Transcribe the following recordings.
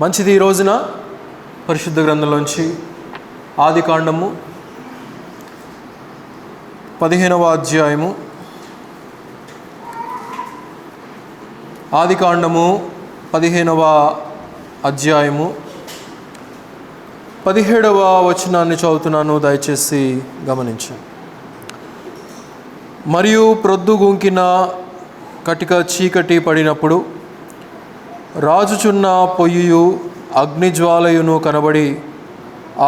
మంచిది. ఈ రోజున పరిశుద్ధ గ్రంథంలోంచి ఆదికాండము 15వ అధ్యాయము, ఆదికాండము 15వ అధ్యాయము 17వ వచనాన్ని చదువుతున్నాను, దయచేసి గమనించండి. మరియు ప్రొద్దుగుంకిన కటిక చీకటి పడినప్పుడు రాజుచున్న పొయ్యియు అగ్నిజ్వాలయును కనబడి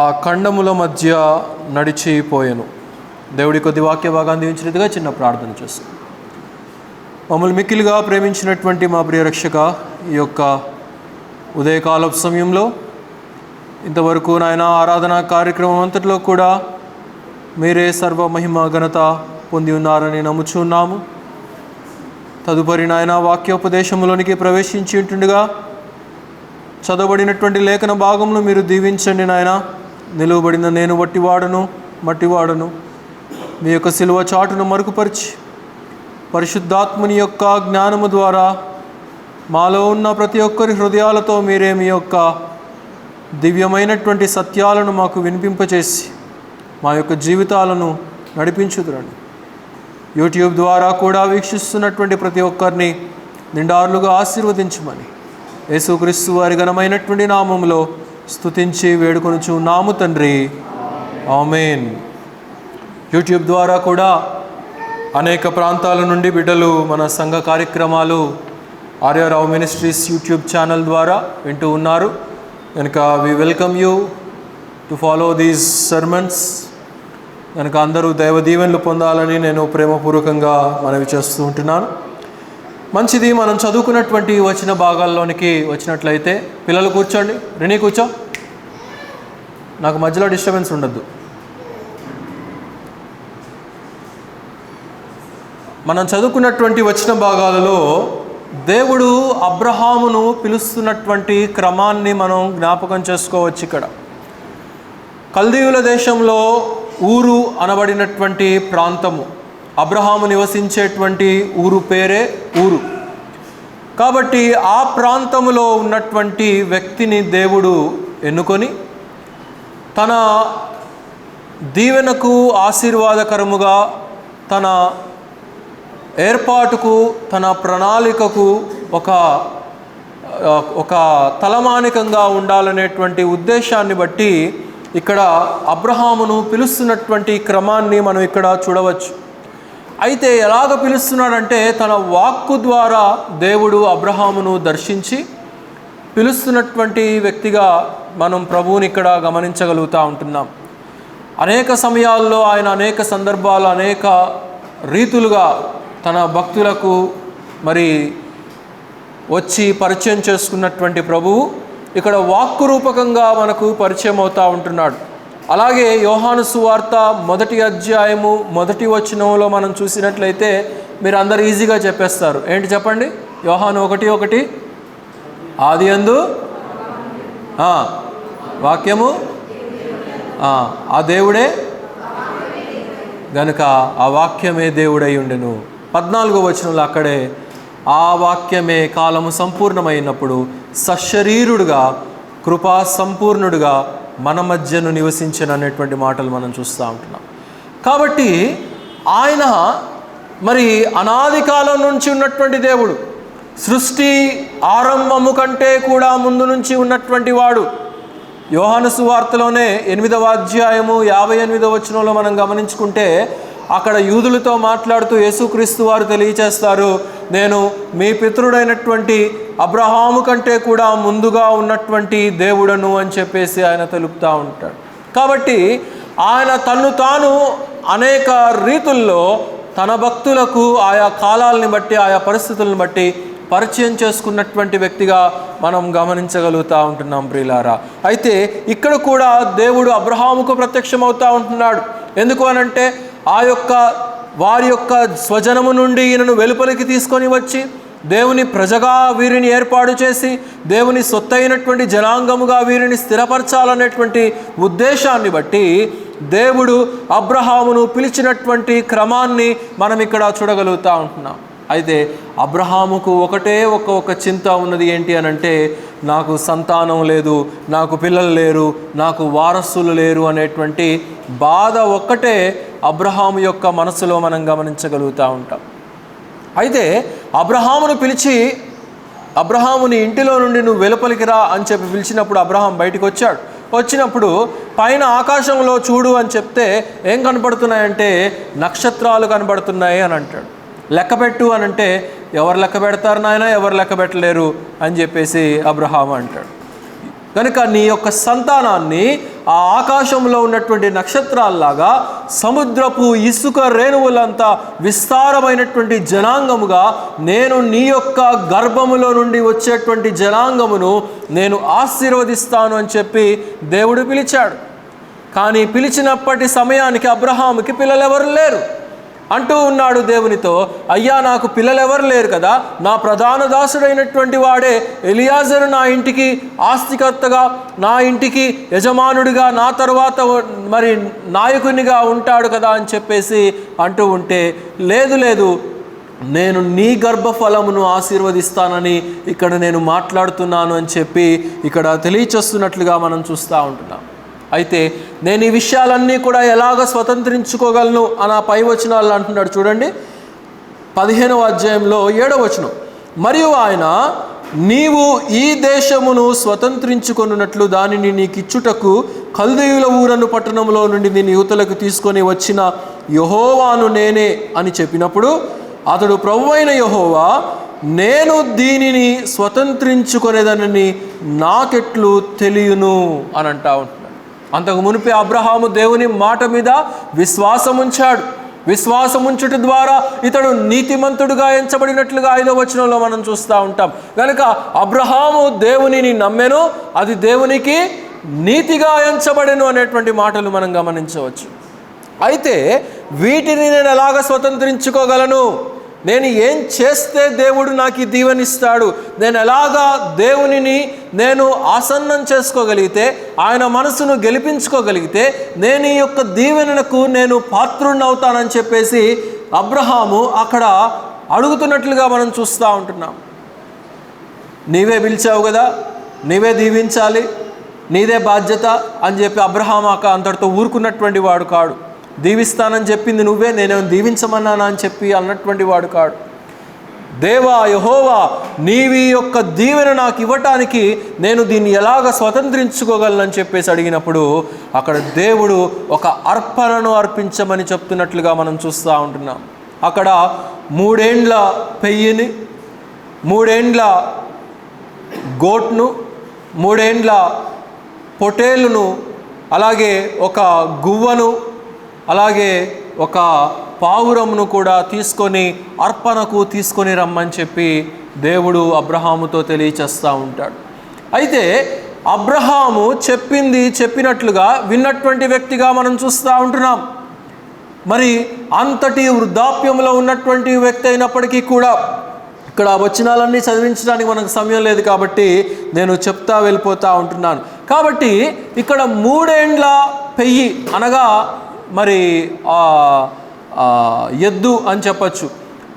ఆ ఖండముల మధ్య నడిచిపోయెను. దేవుడి కొద్ది వాక్య భాగాన్ని దీవించినట్టుగా చిన్న ప్రార్థన చేస్తాం. మమ్మల్ని మిక్కిలిగా ప్రేమించినటువంటి మా ప్రియ రక్షక, ఈ యొక్క ఉదయకాల సమయంలో ఇంతవరకు నాయన ఆరాధన కార్యక్రమం అంతట్లో కూడా మీరే సర్వ మహిమ ఘనత పొంది ఉన్నారని నమ్ముచున్నాము. తదుపరి నాయన వాక్యోపదేశంలోనికి ప్రవేశించి ఉంటుండగా చదవబడినటువంటి లేఖన భాగంలో మీరు దీవించండి నాయన. నిలువబడిన నేను మట్టివాడను మీ యొక్క సిలువ చాటును మరుగుపరిచి పరిశుద్ధాత్ముని యొక్క జ్ఞానము ద్వారా మాలో ఉన్న ప్రతి ఒక్కరి హృదయాలతో మీరే మీ యొక్క దివ్యమైనటువంటి సత్యాలను మాకు వినిపింపచేసి మా యొక్క జీవితాలను నడిపించుదురండి. యూట్యూబ్ ద్వారా కూడా వీక్షిస్తున్నటువంటి ప్రతి ఒక్కరిని నిండారులుగా ఆశీర్వదించమని యేసుక్రీస్తు వారి ఘనమైనటువంటి నామములో స్తుతించి వేడుకొనుచున్నాము తండ్రి, ఆమేన్. యూట్యూబ్ ద్వారా కూడా అనేక ప్రాంతాల నుండి బిడ్డలు మన సంఘ కార్యక్రమాలు ఆర్యరావు మినిస్ట్రీస్ యూట్యూబ్ ఛానల్ ద్వారా వింటూ ఉన్నారు. కనుక we welcome you to follow these sermons. కనుక అందరూ దైవ దీవెనలు పొందాలని నేను ప్రేమపూర్వకంగా మనవి చేస్తూ ఉంటున్నాను. మంచిది. మనం చదువుకున్నటువంటి వచ్చిన భాగాల్లోనికి వచ్చినట్లయితే పిల్లలు కూర్చోండి. రెనీ కూర్చో, నాకు మధ్యలో డిస్టర్బెన్స్ ఉండద్దు. మనం చదువుకున్నటువంటి వచ్చిన భాగాలలో దేవుడు అబ్రహామును పిలుస్తున్నటువంటి క్రమాన్ని మనం జ్ఞాపకం చేసుకోవచ్చు. ఇక్కడ కల్దీయుల దేశంలో ఊరు అనబడినటువంటి ప్రాంతము, అబ్రహాము నివసించేటువంటి ఊరు పేరే ఊరు. కాబట్టి ఆ ప్రాంతములో ఉన్నటువంటి వ్యక్తిని దేవుడు ఎన్నుకొని తన దీవెనకు ఆశీర్వాదకరముగా, తన ఏర్పాటుకు, తన ప్రణాళికకు ఒక తలమానికంగా ఉండాలనేటువంటి ఉద్దేశాన్ని బట్టి ఇక్కడ అబ్రహామును పిలుస్తున్నటువంటి క్రమాన్ని మనం ఇక్కడ చూడవచ్చు. అయితే ఎలాగ పిలుస్తున్నాడంటే తన వాక్కు ద్వారా దేవుడు అబ్రహామును దర్శించి పిలుస్తున్నటువంటి వ్యక్తిగా మనం ప్రభువుని ఇక్కడ గమనించగలుగుతూ ఉంటున్నాం. అనేక సమయాల్లో ఆయన అనేక సందర్భాలు అనేక రీతులుగా తన భక్తులకు మరి వచ్చి పరిచయం చేసుకున్నటువంటి ప్రభువు ఇక్కడ వాక్కు రూపకంగా మనకు పరిచయం అవుతూ ఉంటున్నాడు. అలాగే యోహాను సువార్త 1వ అధ్యాయము 1వ వచనంలో మనం చూసినట్లయితే మీరు అందరు ఈజీగా చెప్పేస్తారు. ఏంటి చెప్పండి? యోహాను 1:1 ఆదియందు వాక్యము ఆ దేవుడే గనుక ఆ వాక్యమే దేవుడై ఉండెను. 14వ వచనంలో అక్కడే ఆ వాక్యమే కాలము సంపూర్ణమైనప్పుడు సశరీరుడుగా కృపా సంపూర్ణుడుగా మన మధ్యను నివసించను అనేటువంటి మాటలు మనం చూస్తూ ఉంటున్నాం. కాబట్టి ఆయన మరి అనాది కాలం నుంచి ఉన్నటువంటి దేవుడు, సృష్టి ఆరంభము కంటే కూడా ముందు నుంచి ఉన్నటువంటి వాడు. యోహాను సువార్తలోనే 8వ అధ్యాయము 58వ వచనంలో మనం గమనించుకుంటే అక్కడ యూదులతో మాట్లాడుతూ యేసుక్రీస్తు వారు తెలియచేస్తారు, నేను మీ పితరుడైనటువంటి అబ్రహాము కంటే కూడా ముందుగా ఉన్నటువంటి దేవుడను అని చెప్పేసి ఆయన తెలుపుతూ ఉంటాడు. కాబట్టి ఆయన తన్ను తాను అనేక రీతుల్లో తన భక్తులకు ఆయా కాలాలని బట్టి ఆయా పరిస్థితులను బట్టి పరిచయం చేసుకున్నటువంటి వ్యక్తిగా మనం గమనించగలుగుతూ ఉంటున్నాం ప్రియులారా. అయితే ఇక్కడ కూడా దేవుడు అబ్రహాముకు ప్రత్యక్షమవుతూ ఉంటున్నాడు. ఎందుకు అనంటే వారి యొక్క స్వజనము నుండి ఈయనను వెలుపలికి తీసుకొని వచ్చి దేవుని ప్రజగా వీరిని ఏర్పాటు చేసి దేవుని సొత్తైనటువంటి జనాంగముగా వీరిని స్థిరపరచాలనేటువంటి ఉద్దేశాన్ని బట్టి దేవుడు అబ్రహామును పిలిచినటువంటి క్రమాన్ని మనం ఇక్కడ చూడగలుగుతూ ఉంటున్నాం. అయితే అబ్రహాముకు ఒక చింత ఉన్నది. ఏంటి అని అంటే, నాకు సంతానం లేదు, నాకు పిల్లలు లేరు, నాకు వారసులు లేరు అనేటువంటి బాధ ఒక్కటే అబ్రహాము యొక్క మనసులో మనం గమనించగలుగుతూ ఉంటాం. అయితే అబ్రహామును పిలిచి, అబ్రహాముని ఇంటిలో నుండి నువ్వు వెలుపలికి రా అని చెప్పి పిలిచినప్పుడు అబ్రహాం బయటికి వచ్చాడు. వచ్చినప్పుడు పైన ఆకాశంలో చూడు అని చెప్తే ఏం కనపడుతున్నాయంటే నక్షత్రాలు కనబడుతున్నాయి అని అంటాడు. లెక్కపెట్టు అని అంటే ఎవరు లెక్క పెడతారు నాయన, ఎవరు లెక్క పెట్టలేరు అని చెప్పేసి అబ్రహాం అంటాడు. కనుక నీ యొక్క సంతానాన్ని ఆ ఆకాశంలో ఉన్నటువంటి నక్షత్రాల్లాగా, సముద్రపు ఇసుక రేణువులంతా విస్తారమైనటువంటి జనాంగముగా, నేను నీ యొక్క గర్భములో నుండి వచ్చేటువంటి జనాంగమును నేను ఆశీర్వదిస్తాను అని చెప్పి దేవుడు పిలిచాడు. కానీ పిలిచినప్పటి సమయానికి అబ్రహాముకి పిల్లలెవరు లేరు. అంటూ ఉన్నాడు దేవునితో, అయ్యా నాకు పిల్లలెవరు లేరు కదా, నా ప్రధాన దాసుడైనటువంటి వాడే ఎలియాజరు నా ఇంటికి ఆస్తికర్తగా, నా ఇంటికి యజమానుడిగా, నా తర్వాత మరి నాయకునిగా ఉంటాడు కదా అని చెప్పేసి అంటూ ఉంటే, లేదు నేను నీ గర్భఫలమును ఆశీర్వదిస్తానని ఇక్కడ నేను మాట్లాడుతున్నాను అని చెప్పి ఇక్కడ తెలియచేస్తున్నట్లుగా మనం చూస్తూ ఉంటున్నాం. అయితే నేను ఈ విషయాలన్నీ కూడా ఎలాగ స్వతంత్రించుకోగలను అని పై వచనాలు అంటున్నాడు. చూడండి 15వ అధ్యాయంలో 7వ వచనం, మరియు ఆయన, నీవు ఈ దేశమును స్వతంత్రించుకొనున్నట్లు దానిని నీకిచ్చుటకు కల్దీయుల ఊరను పట్టణంలో నుండి నేను యువతలకు తీసుకొని వచ్చిన యెహోవాను నేనే అని చెప్పినప్పుడు అతడు, ప్రభువైన యెహోవా, నేను దీనిని స్వతంత్రించుకొనేదనని నాకెట్లు తెలియను అని అంటా ఉంటున్నాడు. అంతకు మునిపే అబ్రహాము దేవుని మాట మీద విశ్వాసం ఉంచాడు. విశ్వాసం ఉంచుట ద్వారా ఇతడు నీతిమంతుడుగా ఎంచబడినట్లుగా 5వ వచనంలో మనం చూస్తూ ఉంటాం. కనుక అబ్రహాము దేవునిని నమ్మెను, అది దేవునికి నీతిగా ఎంచబడెను అనేటువంటి మాటలు మనం గమనించవచ్చు. అయితే వీటిని నేను ఎలాగ స్వతంత్రించుకోగలను, నేను ఏం చేస్తే దేవుడు నాకు ఈ దీవెనిస్తాడు, నేను ఎలాగా దేవునిని నేను ఆసన్నం చేసుకోగలిగితే, ఆయన మనసును గెలిపించుకోగలిగితే నేను ఈ యొక్క దీవెనకు నేను పాత్రుడిని అవుతానని చెప్పేసి అబ్రహాము అక్కడ అడుగుతున్నట్లుగా మనం చూస్తూ ఉంటున్నాం. నీవే పిలిచావు కదా, నీవే దీవించాలి, నీదే బాధ్యత అని చెప్పి అబ్రహాము అంతటితో ఊరుకున్నటువంటి వాడు కాడు. దీవిస్తానని చెప్పింది నువ్వే, నేనేమో దీవించమన్నానా అని చెప్పి అన్నటువంటి వాడు కాడు. దేవా యెహోవా, నీవి యొక్క దీవెన నాకు ఇవ్వటానికి నేను దీన్ని ఎలాగ స్వతంత్రించుకోగలనని చెప్పేసి అడిగినప్పుడు అక్కడ దేవుడు ఒక అర్పణను అర్పించమని చెప్తున్నట్లుగా మనం చూస్తూ ఉంటున్నాం. అక్కడ 3 ఏండ్ల పెయ్యిని, 3 ఏండ్ల గోట్ను, 3 ఏండ్ల పొటేలును, అలాగే ఒక గువ్వను, అలాగే ఒక పావురమును కూడా తీసుకొని అర్పణకు తీసుకొని రమ్మని చెప్పి దేవుడు అబ్రహాముతో తెలియచేస్తూ ఉంటాడు. అయితే అబ్రహాము చెప్పినట్లుగా విన్నటువంటి వ్యక్తిగా మనం చూస్తూ ఉంటున్నాం. మరి అంతటి వృద్ధాప్యంలో ఉన్నటువంటి వ్యక్తి అయినప్పటికీ కూడా, ఇక్కడ వచనాలన్నీ చదివించడానికి మనకు సమయం లేదు కాబట్టి నేను చెప్తా వెళ్ళిపోతూ ఉంటున్నాను. కాబట్టి ఇక్కడ 3 ఏండ్ల పెయ్యి అనగా మరి ఎద్దు అని చెప్పచ్చు.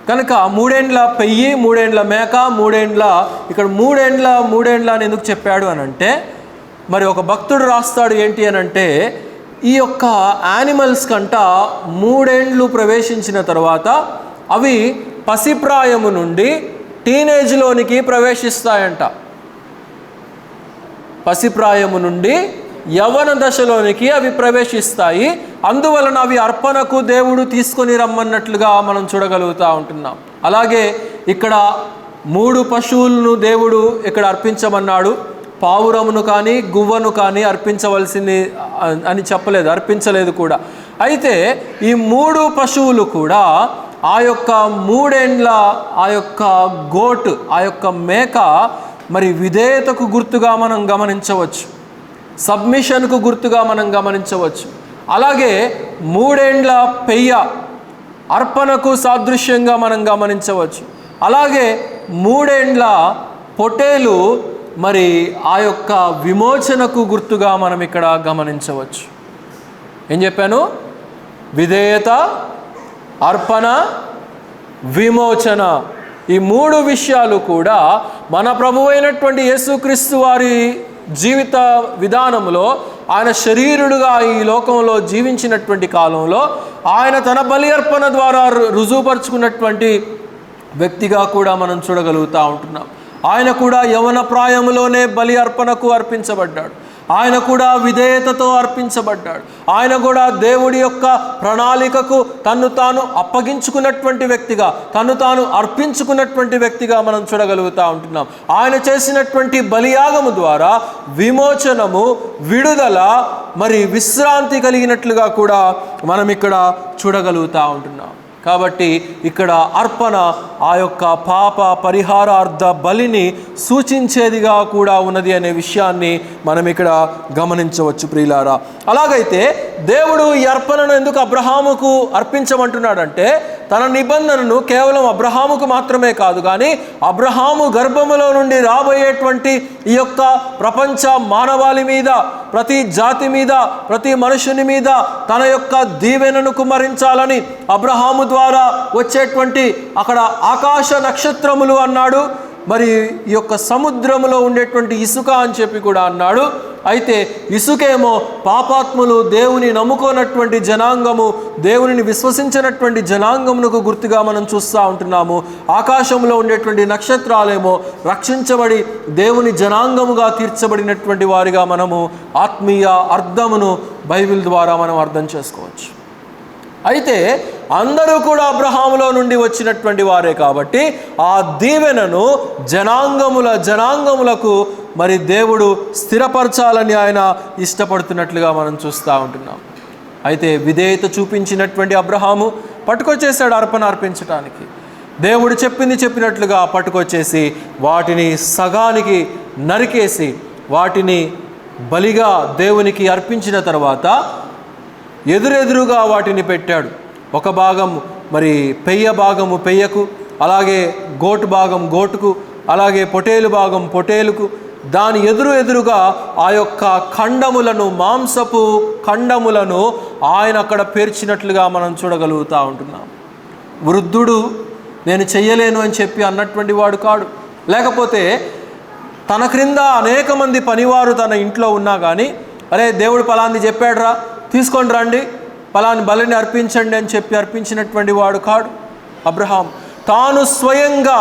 కనుక 3 ఏండ్ల పెయ్యి, 3 ఏండ్ల మేక, 3 ఏండ్ల, ఇక్కడ 3 ఏండ్ల అని ఎందుకు చెప్పాడు అని అంటే, మరి ఒక భక్తుడు రాస్తాడు ఏంటి అని అంటే, ఈ యొక్క యానిమల్స్ కంట 3 ఏండ్లు ప్రవేశించిన తర్వాత అవి పసిప్రాయము నుండి టీనేజ్లోనికి ప్రవేశిస్తాయంట. పసిప్రాయము నుండి యవ్వన దశలోనికి అవి ప్రవేశిస్తాయి. అందువలన అవి అర్పణకు దేవుడు తీసుకొని రమ్మన్నట్లుగా మనం చూడగలుగుతూ ఉంటున్నాం. అలాగే ఇక్కడ 3 పశువులను దేవుడు ఇక్కడ అర్పించమన్నాడు. పావురమును కానీ గువ్వను కానీ అర్పించవలసింది అని చెప్పలేదు, అర్పించలేదు కూడా. అయితే ఈ 3 పశువులు కూడా ఆ యొక్క 3 ఏండ్ల ఆ యొక్క గోట్, ఆ యొక్క మేక మరి విధేయతకు గుర్తుగా మనం గమనించవచ్చు, సబ్మిషన్కు గుర్తుగా మనం గమనించవచ్చు. అలాగే 3 ఏండ్ల పెయ్య అర్పణకు సాదృశ్యంగా మనం గమనించవచ్చు. అలాగే 3 ఏండ్ల పొటేలు మరి ఆ యొక్క విమోచనకు గుర్తుగా మనం ఇక్కడ గమనించవచ్చు. ఏం చెప్పాను? విధేయత, అర్పణ, విమోచన ఈ 3 విషయాలు కూడా మన ప్రభువైనటువంటి యేసుక్రీస్తు వారి జీవిత విధానంలో, ఆయన శరీరుడుగా ఈ లోకంలో జీవించినటువంటి కాలంలో ఆయన తన బలి అర్పణ ద్వారా రుజువుపరుచుకున్నటువంటి వ్యక్తిగా కూడా మనం చూడగలుగుతూ ఉంటున్నాం. ఆయన కూడా యవన ప్రాయంలోనే బలి అర్పణకు అర్పించబడ్డాడు. ఆయన కూడా విధేయతతో అర్పించబడ్డాడు. ఆయన కూడా దేవుడి యొక్క ప్రణాళికకు తన్ను తాను అప్పగించుకున్నటువంటి వ్యక్తిగా, తన్ను తాను అర్పించుకున్నటువంటి వ్యక్తిగా మనం చూడగలుగుతూ ఉంటున్నాం. ఆయన చేసినటువంటి బలియాగము ద్వారా విమోచనము, విడుదల, మరి విశ్రాంతి కలిగినట్లుగా కూడా మనం ఇక్కడ చూడగలుగుతూ ఉంటున్నాం. కాబట్టి ఇక్కడ అర్పణ ఆ యొక్క పాప పరిహారార్థ బలిని సూచించేదిగా కూడా ఉన్నది అనే విషయాన్ని మనం ఇక్కడ గమనించవచ్చు ప్రియులారా. అలాగైతే దేవుడు ఈ అర్పణను ఎందుకు అబ్రహాముకు అర్పించమంటున్నాడంటే, తన నిబంధనను కేవలం అబ్రహాముకు మాత్రమే కాదు, కానీ అబ్రహాము గర్భములో నుండి రాబోయేటువంటి ఈ యొక్క ప్రపంచ మానవాళి మీద, ప్రతి జాతి మీద, ప్రతి మనుషుని మీద తన యొక్క దీవెనను కుమ్మరించాలని అబ్రహాము ద్వారా వచ్చేటువంటి అక్కడ ఆకాశ నక్షత్రములు అన్నాడు, మరి ఈ యొక్క సముద్రములో ఉండేటువంటి ఇసుక అని చెప్పి కూడా అన్నాడు. అయితే ఇసుకేమో పాపాత్ములు, దేవుని నమ్ముకోనటువంటి జనాంగము, దేవునిని విశ్వసించినటువంటి జనాంగమునకు గుర్తుగా మనం చూస్తూ ఉంటున్నాము. ఆకాశంలో ఉండేటువంటి నక్షత్రాలేమో రక్షించబడి దేవుని జనాంగముగా తీర్చబడినటువంటి వారిగా మనము ఆత్మీయ అర్థమును బైబిల్ ద్వారా మనం అర్థం చేసుకోవచ్చు. అయితే అందరూ కూడా అబ్రహాములో నుండి వచ్చినటువంటి వారే కాబట్టి ఆ దీవెనను జనాంగములకు మరి దేవుడు స్థిరపరచాలని ఆయన ఇష్టపడుతున్నట్లుగా మనం చూస్తూ ఉంటున్నాం. అయితే విధేయత చూపించినటువంటి అబ్రహాము పట్టుకొచ్చేసాడు అర్పణ అర్పించడానికి. దేవుడు చెప్పినట్లుగా పట్టుకొచ్చేసి వాటిని సగానికి నరికేసి వాటిని బలిగా దేవునికి అర్పించిన తర్వాత ఎదురెదురుగా వాటిని పెట్టాడు. ఒక భాగం మరి పెయ్య భాగము పెయ్యకు, అలాగే గోటు భాగం గోటుకు, అలాగే పొటేలు భాగం పొటేలుకు, దాని ఎదురుగా ఆ యొక్క ఖండములను, మాంసపు ఖండములను ఆయన అక్కడ పేర్చినట్లుగా మనం చూడగలుగుతూ ఉంటున్నాం. వృద్ధుడు నేను చెయ్యలేను అని చెప్పి అన్నటువంటి వాడు కాడు. లేకపోతే తన క్రింద అనేక మంది పనివారు తన ఇంట్లో ఉన్నా కానీ, అరే దేవుడు పలాంది చెప్పాడురా, తీసుకొని రండి, పలాని బలిని అర్పించండి అని చెప్పి అర్పించినటువంటి వాడు కాడు అబ్రహాం. తాను స్వయంగా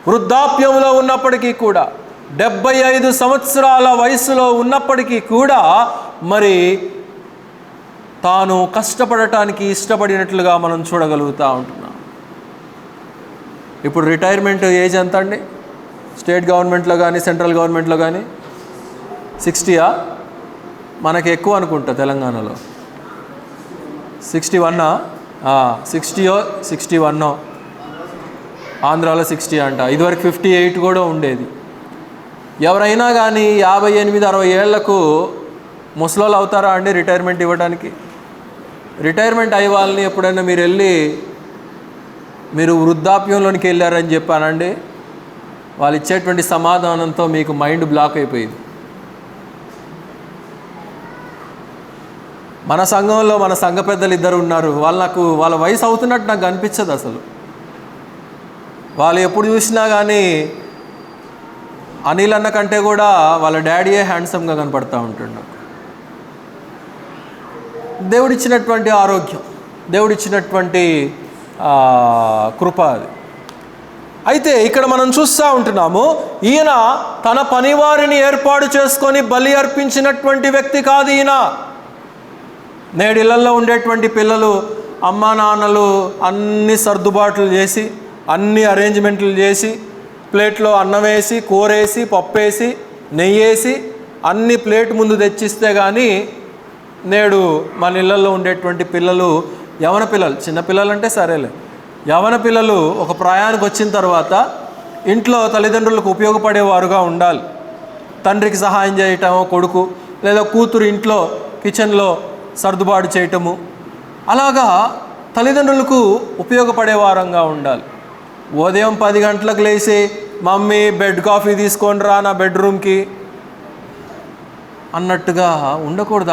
వృద్ధాప్యంలో ఉన్నప్పటికీ కూడా, 75 సంవత్సరాల వయసులో ఉన్నప్పటికీ కూడా మరి తాను కష్టపడటానికి ఇష్టపడినట్లుగా మనం చూడగలుగుతూ ఉంటున్నాం. ఇప్పుడు రిటైర్మెంట్ ఏజ్ ఎంత అండి? స్టేట్ గవర్నమెంట్లో కానీ సెంట్రల్ గవర్నమెంట్లో కానీ 60యా? మనకి ఎక్కువ అనుకుంటా తెలంగాణలో 61, 60 61, ఆంధ్రాలో 60 అంట. ఇదివరకు 58 కూడా ఉండేది. ఎవరైనా కానీ 58-60 ఏళ్లకు ముసలోళ్ళు అవుతారా అండి రిటైర్మెంట్ ఇవ్వడానికి? రిటైర్మెంట్ అయ్యే వాళ్ళని ఎప్పుడైనా మీరు వెళ్ళి మీరు వృద్ధాప్యంలోనికి వెళ్ళారని చెప్పానండి, వాళ్ళు ఇచ్చేటువంటి సమాధానంతో మీకు మైండ్ బ్లాక్ అయిపోయింది. మన సంఘంలో మన సంఘ పెద్దలు 2 ఉన్నారు. వాళ్ళ వయసు అవుతున్నట్టు నాకు అనిపించదు అసలు. వాళ్ళు ఎప్పుడు చూసినా కానీ అనిల్ అన్న కంటే కూడా వాళ్ళ డాడీయే హ్యాండ్సమ్గా కనపడుతూ ఉంటాడు నాకు. దేవుడిచ్చినటువంటి ఆరోగ్యం, దేవుడిచ్చినటువంటి కృప అది. అయితే ఇక్కడ మనం చూస్తూ ఉంటున్నాము, ఈయన తన పనివారిని ఏర్పాటు చేసుకొని బలి అర్పించినటువంటి వ్యక్తి కాదు ఈయన. నేడు ఇళ్లలో ఉండేటువంటి పిల్లలు అమ్మా నాన్నలు అన్ని సర్దుబాట్లు చేసి, అన్ని అరేంజ్మెంట్లు చేసి, ప్లేట్లో అన్నం వేసి, కూర వేసి, పప్పు వేసి, నెయ్యి వేసి అన్ని ప్లేట్ ముందు తెచ్చిస్తే కానీ నేడు మన ఇళ్లలో ఉండేటువంటి పిల్లలు, యవన పిల్లలు, చిన్నపిల్లలు అంటే సరేలే, యవన పిల్లలు ఒక ప్రాయానికి వచ్చిన తర్వాత ఇంట్లో తల్లిదండ్రులకు ఉపయోగపడేవారుగా ఉండాలి. తండ్రికి సహాయం చేయటం కొడుకు, లేదా కూతురు ఇంట్లో కిచెన్లో సర్దుబాటు చేయటము, అలాగా తల్లిదండ్రులకు ఉపయోగపడే వారంగా ఉండాలి. ఉదయం 10 గంటలకు లేచి మమ్మీ బెడ్ కాఫీ తీసుకొని రా నా బెడ్రూమ్కి అన్నట్టుగా ఉండకూడదు.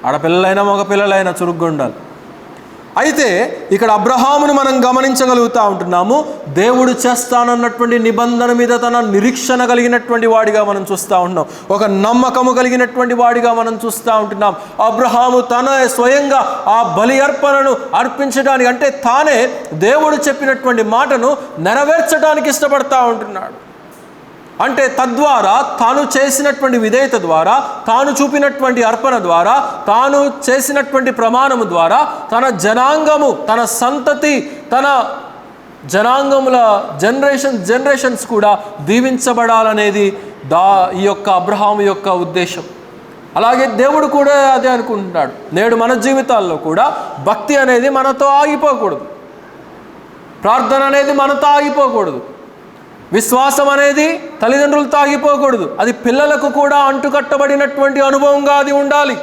ఆడపిల్లలైనా మగపిల్లలైనా చురుగ్గా ఉండాలి. అయితే ఇక్కడ అబ్రహామును మనం గమనించగలుగుతూ ఉంటున్నాము. దేవుడు చేస్తానన్నటువంటి నిబంధన మీద తన నిరీక్షణ కలిగినటువంటి వాడిగా మనం చూస్తూ ఉంటున్నాం. ఒక నమ్మకము కలిగినటువంటి వాడిగా మనం చూస్తూ ఉంటున్నాం. అబ్రహాము తన స్వయంగా ఆ బలి అర్పణను అర్పించడానికి, అంటే తానే దేవుడు చెప్పినటువంటి మాటను నెరవేర్చడానికి ఇష్టపడతా ఉంటున్నాడు. అంటే తద్వారా తాను చేసినటువంటి విధేయత ద్వారా, తాను చూపినటువంటి అర్పణ ద్వారా, తాను చేసినటువంటి ప్రమాణము ద్వారా తన జనాంగము, తన సంతతి, తన జనాంగముల జనరేషన్స్ కూడా దీవించబడాలనేది ఈ యొక్క అబ్రహాము యొక్క ఉద్దేశం. అలాగే దేవుడు కూడా అదే అనుకుంటున్నాడు. నేడు మన జీవితాల్లో కూడా భక్తి అనేది మనతో ఆగిపోకూడదు, ప్రార్థన అనేది మనతో ఆగిపోకూడదు, విశ్వాసం అనేది తల్లిదండ్రులతో ఆగిపోకూడదు. అది పిల్లలకు కూడా అంటుకట్టబడినటువంటి అనుభవంగా అది ఉండాలి.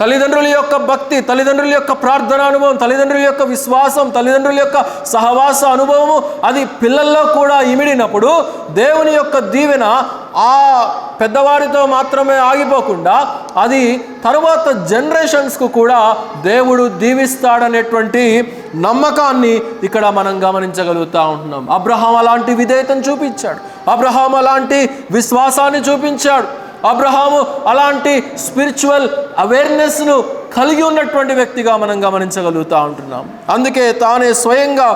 తల్లిదండ్రుల యొక్క భక్తి, తల్లిదండ్రుల యొక్క ప్రార్థన అనుభవం, తల్లిదండ్రుల యొక్క విశ్వాసం, తల్లిదండ్రుల యొక్క సహవాస అనుభవము అది పిల్లల్లో కూడా ఇమిడినప్పుడు దేవుని యొక్క దీవెన ఆ పెద్దవారితో మాత్రమే ఆగిపోకుండా అది తరువాత జనరేషన్స్కు కూడా దేవుడు దీవిస్తాడనేటువంటి నమ్మకాన్ని ఇక్కడ మనం గమనించగలుగుతూ ఉంటున్నాం. అబ్రహాం అలాంటి విధేయతను చూపించాడు. అబ్రహాం అలాంటి విశ్వాసాన్ని చూపించాడు. అబ్రహాము అలాంటి స్పిరిచువల్ అవేర్నెస్ను కలిగి ఉన్నటువంటి వ్యక్తిగా మనం గమనించగలుగుతూ ఉంటున్నాం. అందుకే తానే స్వయంగా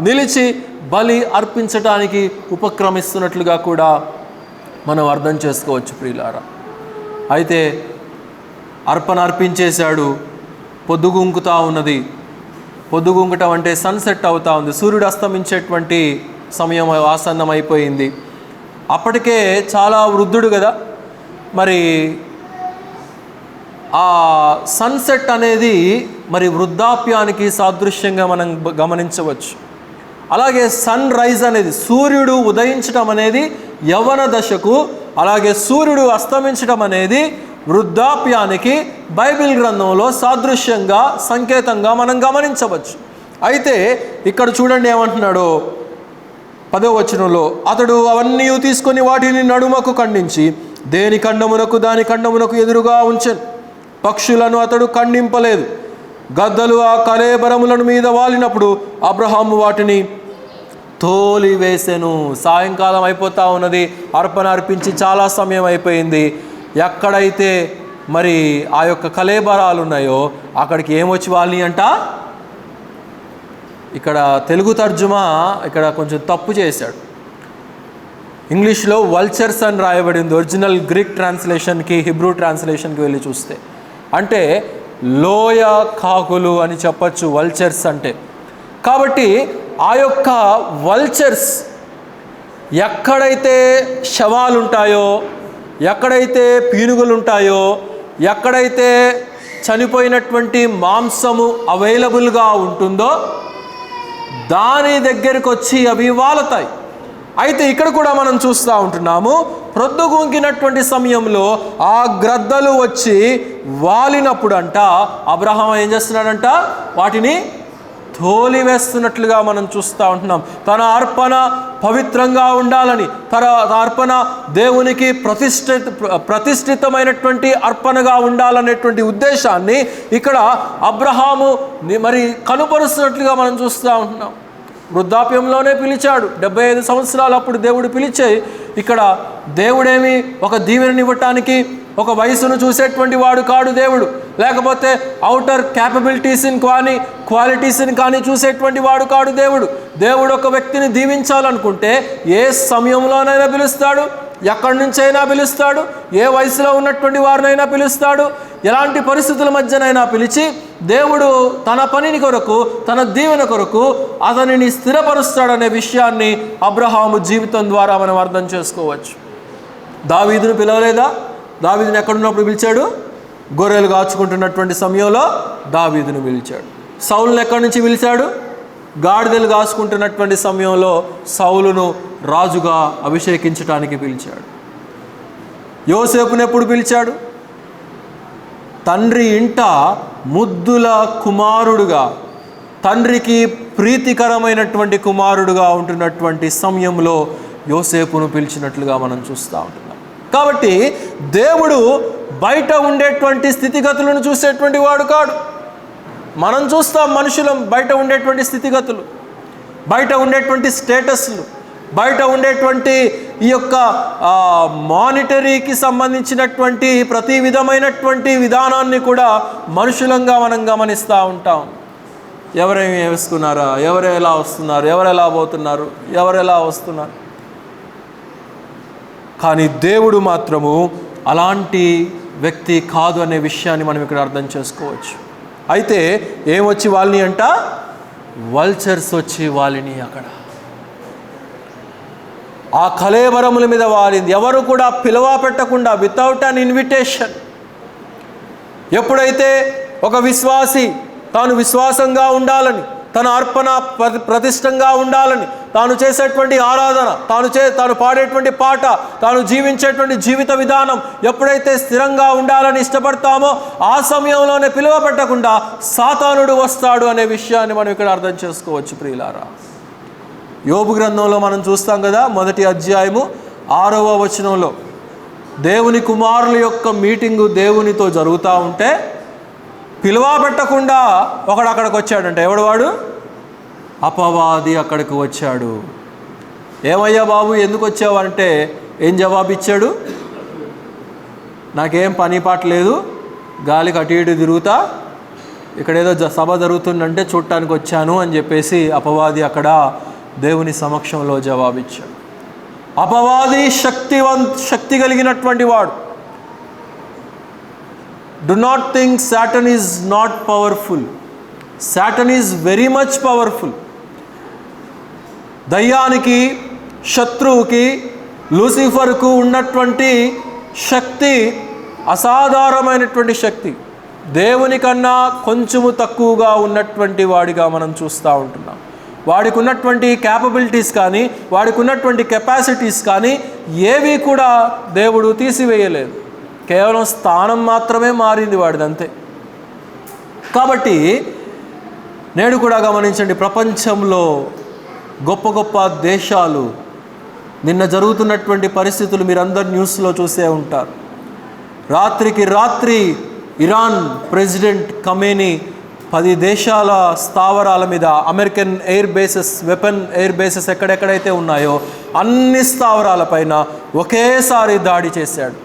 నిలిచి బలి అర్పించడానికి ఉపక్రమిస్తున్నట్లుగా కూడా మనం అర్థం చేసుకోవచ్చు ప్రియులారా. అయితే అర్పణ అర్పించేశాడు. పొద్దుగుంకుతా ఉన్నది. పొద్దుగుంకటం అంటే సన్సెట్ అవుతా ఉంది. సూర్యుడు అస్తమించేటువంటి సమయం ఆసన్నం అయిపోయింది. అప్పటికే చాలా వృద్ధుడు కదా, మరి ఆ సన్సెట్ అనేది మరి వృద్ధాప్యానికి సాదృశ్యంగా మనం గమనించవచ్చు. అలాగే సన్ రైజ్ అనేది, సూర్యుడు ఉదయించడం అనేది యవ్వన దశకు, అలాగే సూర్యుడు అస్తమించడం అనేది వృద్ధాప్యానికి బైబిల్ గ్రంథంలో సాదృశ్యంగా, సంకేతంగా మనం గమనించవచ్చు. అయితే ఇక్కడ చూడండి ఏమంటున్నాడో 10వ వచనంలో, అతడు అవన్నీ తీసుకొని వాటిని నడుమకు ఖండించి దేని ఖండమునకు దాని ఖండమునకు ఎదురుగా ఉంచెను. పక్షులను అతడు ఖండింపలేదు. గద్దలు ఆ కళేబరములను మీద వాలినప్పుడు అబ్రహాము వాటిని తోలివేసెను. సాయంకాలం అయిపోతూ ఉన్నది. అర్పణ అర్పించి చాలా సమయం అయిపోయింది. ఎక్కడైతే మరి ఆ యొక్క కళేబరాలు ఉన్నాయో అక్కడికి ఏమొచ్చి వాళ్ళని అంట, ఇక్కడ తెలుగు తర్జుమా ఇక్కడ కొంచెం తప్పు చేశాడు. ఇంగ్లీష్లో వల్చర్స్ అని రాయబడింది. ఒరిజినల్ గ్రీక్ ట్రాన్స్లేషన్కి, హిబ్రూ ట్రాన్స్లేషన్కి వెళ్ళి చూస్తే అంటే లోయ కాకులు అని చెప్పచ్చు వల్చర్స్ అంటే. కాబట్టి ఆ యొక్క వల్చర్స్ ఎక్కడైతే శవాలు ఉంటాయో, ఎక్కడైతే పీనుగులు ఉంటాయో, ఎక్కడైతే చనిపోయినటువంటి మాంసము అవైలబుల్గా ఉంటుందో దాని దగ్గరికి వచ్చి అవి వాలతాయి. అయితే ఇక్కడ కూడా మనం చూస్తూ ఉంటున్నాము, ప్రొద్దుగుంకినటువంటి సమయంలో ఆ గ్రద్దలు వచ్చి వాలినప్పుడు అంట అబ్రహాం ఏం చేస్తున్నాడంట, వాటిని తోలివేస్తున్నట్లుగా మనం చూస్తూ ఉంటున్నాం. తన అర్పణ పవిత్రంగా ఉండాలని, తన అర్పణ దేవునికి ప్రతిష్ఠితమైనటువంటి అర్పణగా ఉండాలనేటువంటి ఉద్దేశాన్ని ఇక్కడ అబ్రహాము మరి కనుపరుస్తున్నట్లుగా మనం చూస్తూ ఉంటున్నాం. వృద్ధాప్యంలోనే పిలిచాడు. 75 సంవత్సరాలు అప్పుడు దేవుడు పిలిచే, ఇక్కడ దేవుడేమి ఒక దీవెనని ఇవ్వటానికి ఒక వయసును చూసేటువంటి వాడు కాడు దేవుడు, లేకపోతే అవుటర్ క్యాపబిలిటీస్ని కానీ క్వాలిటీస్ని కానీ చూసేటువంటి వాడు కాడు దేవుడు. దేవుడు ఒక వ్యక్తిని దీవించాలనుకుంటే ఏ సమయంలోనైనా పిలుస్తాడు, ఎక్కడి నుంచైనా పిలుస్తాడు, ఏ వయసులో ఉన్నటువంటి వారినైనా పిలుస్తాడు, ఎలాంటి పరిస్థితుల మధ్యనైనా పిలిచి దేవుడు తన పనిని కొరకు, తన దీవెన కొరకు అతనిని స్థిరపరుస్తాడనే విషయాన్ని అబ్రహాము జీవితం ద్వారా మనం అర్థం చేసుకోవచ్చు. దావీదును పిలవలేదా? దావీదుని ఎక్కడున్నప్పుడు పిలిచాడు? గొర్రెలు కాచుకుంటున్నటువంటి సమయంలో దావీదును పిలిచాడు. సౌలును ఎక్కడి నుంచి పిలిచాడు? గాడిదలు కాచుకుంటున్నటువంటి సమయంలో సౌలును రాజుగా అభిషేకించడానికి పిలిచాడు. యోసేపును ఎప్పుడు పిలిచాడు? తండ్రి ఇంట ముద్దుల కుమారుడుగా, తండ్రికి ప్రీతికరమైనటువంటి కుమారుడుగా ఉంటున్నటువంటి సమయంలో యోసేపును పిలిచినట్లుగా మనం చూస్తూ ఉంటున్నాం. కాబట్టి దేవుడు బయట ఉండేటువంటి స్థితిగతులను చూసేటువంటి వాడు కాడు. మనం చూస్తాం మనుషులం బయట ఉండేటువంటి స్థితిగతులు, బయట ఉండేటువంటి స్టేటస్లు, బయట ఉండేటువంటి ఈ యొక్క మానిటరీకి సంబంధించినటువంటి ప్రతి విధమైనటువంటి విధానాన్ని కూడా మనుషులంగా మనం గమనిస్తూ ఉంటాం. ఎవరేమి వేసుకున్నారా, ఎవరు ఎలా వస్తున్నారు, ఎవరు ఎలా పోతున్నారు, ఎవరు ఎలా వస్తున్నారు. కానీ దేవుడు మాత్రము అలాంటి వ్యక్తి కాదు అనే విషయాన్ని మనం ఇక్కడ అర్థం చేసుకోవచ్చు. అయితే ఏమొచ్చి వాళ్ళని అంట, వల్చర్స్ వచ్చి వాళ్ళని అక్కడ ఆ కళేబరముల మీద వాలింది. ఎవరు కూడా పిలువ పెట్టకుండా, వితౌట్ అన్ ఇన్విటేషన్. ఎప్పుడైతే ఒక విశ్వాసి తాను విశ్వాసంగా ఉండాలని, తన అర్పణ ప్రతిష్టంగా ఉండాలని, తాను చేసేటువంటి ఆరాధన, తాను పాడేటువంటి పాట, తాను జీవించేటువంటి జీవిత విధానం ఎప్పుడైతే స్థిరంగా ఉండాలని ఇష్టపడతామో ఆ సమయంలోనే పిలువ పెట్టకుండా సాతానుడు వస్తాడు అనే విషయాన్ని మనం ఇక్కడ అర్థం చేసుకోవచ్చు ప్రియులారా. యోబు గ్రంథంలో మనం చూస్తాం కదా, 1వ అధ్యాయము 6వ వచనంలో దేవుని కుమారుల యొక్క మీటింగు దేవునితో జరుగుతూ ఉంటే పిలువ పెట్టకుండా ఒకడు అక్కడికి వచ్చాడంటే, ఎవడు వాడు? అపవాది అక్కడికి వచ్చాడు. ఏమయ్యా బాబు ఎందుకు వచ్చావు అంటే ఏం జవాబు ఇచ్చాడు? నాకేం పని పాట లేదు, గాలికి అటు ఇటు తిరుగుతా, ఇక్కడ ఏదో సభ జరుగుతుందంటే చూడటానికి వచ్చాను అని చెప్పేసి అపవాది అక్కడ దేవుని సమక్షంలో జవాబిచ్చాడు. అపవాది శక్తి కలిగినటువంటి వాడు. Do not think Satan is not powerful. Satan is very much powerful. దయ్యానికి, శత్రువుకి, లూసిఫర్కు ఉన్నటువంటి శక్తి అసాధారణమైనటువంటి శక్తి. దేవుని కన్నా కొంచెము తక్కువగా ఉన్నటువంటి వాడిగా మనం చూస్తూ ఉంటున్నాం. వాడికి ఉన్నటువంటి క్యాపబిలిటీస్ కానీ, వాడికి ఉన్నటువంటి కెపాసిటీస్ కానీ ఏవి కూడా దేవుడు తీసివేయలేదు. కేవలం స్థానం మాత్రమే మారింది వాడిదంతే. కాబట్టి నేడు కూడా గమనించండి, ప్రపంచంలో గొప్ప గొప్ప దేశాలు, నిన్న జరుగుతున్నటువంటి పరిస్థితులు మీరందరూ న్యూస్లో చూసే ఉంటారు. రాత్రికి రాత్రి ఇరాన్ ప్రెసిడెంట్ ఖమేనీ 10 దేశాల స్థావరాల మీద, American air bases, weapon air bases ఎక్కడెక్కడైతే ఉన్నాయో అన్ని స్థావరాలపైన ఒకేసారి దాడి చేశాడు.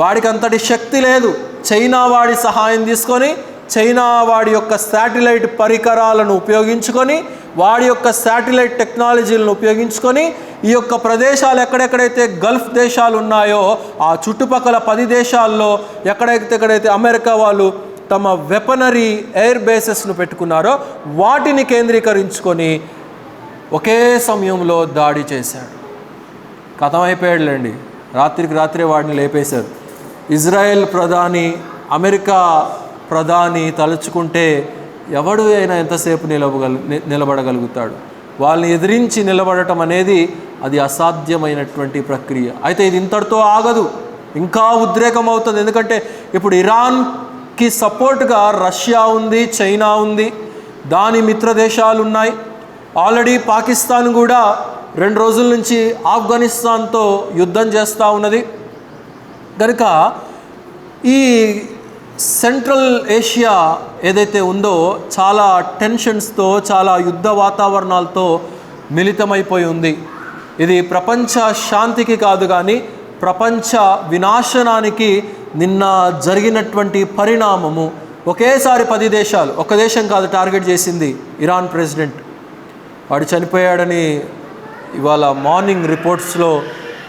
వాడికి అంతటి శక్తి లేదు. చైనా వాడి సహాయం తీసుకొని, చైనా వాడి యొక్క శాటిలైట్ పరికరాలను ఉపయోగించుకొని, వాడి యొక్క శాటిలైట్ టెక్నాలజీలను ఉపయోగించుకొని ఈ యొక్క ప్రదేశాలు ఎక్కడెక్కడైతే గల్ఫ్ దేశాలు ఉన్నాయో ఆ చుట్టుపక్కల 10 దేశాల్లో ఎక్కడైతే అమెరికా వాళ్ళు తమ వెపనరీ ఎయిర్ బేసెస్ను పెట్టుకున్నారో వాటిని కేంద్రీకరించుకొని ఒకే సమయంలో దాడి చేశాడు. కథమైపోయాడులేండి. రాత్రికి రాత్రే వాడిని లేపేశారు. ఇజ్రాయెల్ ప్రధాని, అమెరికా ప్రధాని తలుచుకుంటే ఎవడు అయినా ఎంతసేపు నిలబడగలుగుతాడు? వాళ్ళని ఎదిరించి నిలబడటం అనేది అది అసాధ్యమైనటువంటి ప్రక్రియ. అయితే ఇది ఇంతటితో ఆగదు, ఇంకా ఉద్రేకం అవుతుంది. ఎందుకంటే ఇప్పుడు ఇరాన్కి సపోర్ట్గా రష్యా ఉంది, చైనా ఉంది, దాని మిత్ర దేశాలు ఉన్నాయి. ఆల్రెడీ పాకిస్తాన్ కూడా 2 రోజుల నుంచి ఆఫ్ఘనిస్తాన్తో యుద్ధం చేస్తూ ఉన్నది. కనుక ఈ సెంట్రల్ ఏషియా ఏదైతే ఉందో చాలా టెన్షన్స్తో, చాలా యుద్ధ వాతావరణాలతో మిళితమైపోయి ఉంది. ఇది ప్రపంచ శాంతికి కాదు కానీ ప్రపంచ వినాశనానికి నిన్న జరిగినటువంటి పరిణామము. ఒకేసారి 10 దేశాలు, ఒక దేశం కాదు టార్గెట్ చేసింది ఇరాన్ ప్రెసిడెంట్. వాడు చనిపోయాడని ఇవాళ మార్నింగ్ రిపోర్ట్స్లో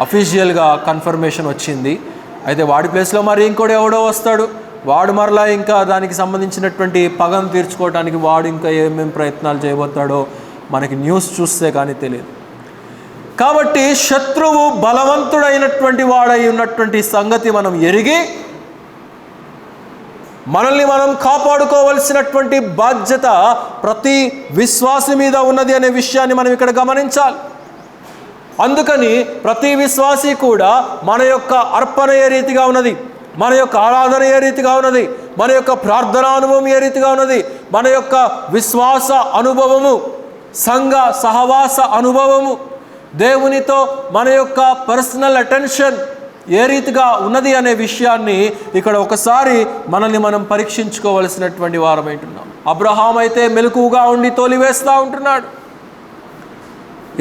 అఫీషియల్గా కన్ఫర్మేషన్ వచ్చింది. అయితే వాడి ప్లేస్లో మరి ఇంకోటి ఎవడో వస్తాడు, వాడు మరలా ఇంకా దానికి సంబంధించినటువంటి పగను తీర్చుకోవడానికి వాడు ఇంకా ఏమేమి ప్రయత్నాలు చేయబోతాడో మనకి న్యూస్ చూస్తే కానీ తెలియదు. కాబట్టి శత్రువు బలవంతుడైనటువంటి వాడై ఉన్నటువంటి సంగతి మనం ఎరిగి మనల్ని మనం కాపాడుకోవలసినటువంటి బాధ్యత ప్రతి విశ్వాసి మీద ఉన్నది అనే విషయాన్ని మనం ఇక్కడ గమనించాలి. అందుకని ప్రతి విశ్వాసి కూడా మన యొక్క అర్పణ ఏ రీతిగా ఉన్నది, మన యొక్క ఆరాధన ఏ రీతిగా ఉన్నది, మన యొక్క ప్రార్థన అనుభవం ఏ రీతిగా ఉన్నది, మన యొక్క విశ్వాస అనుభవము, సంఘ సహవాస అనుభవము, దేవునితో మన యొక్క పర్సనల్ అటెన్షన్ ఏ రీతిగా ఉన్నది అనే విషయాన్ని ఇక్కడ ఒకసారి మనల్ని మనం పరీక్షించుకోవలసినటువంటి వారమైంటున్నాం. అబ్రహాం అయితే మెలకువగా ఉండి తోలివేస్తూ ఉంటున్నాడు.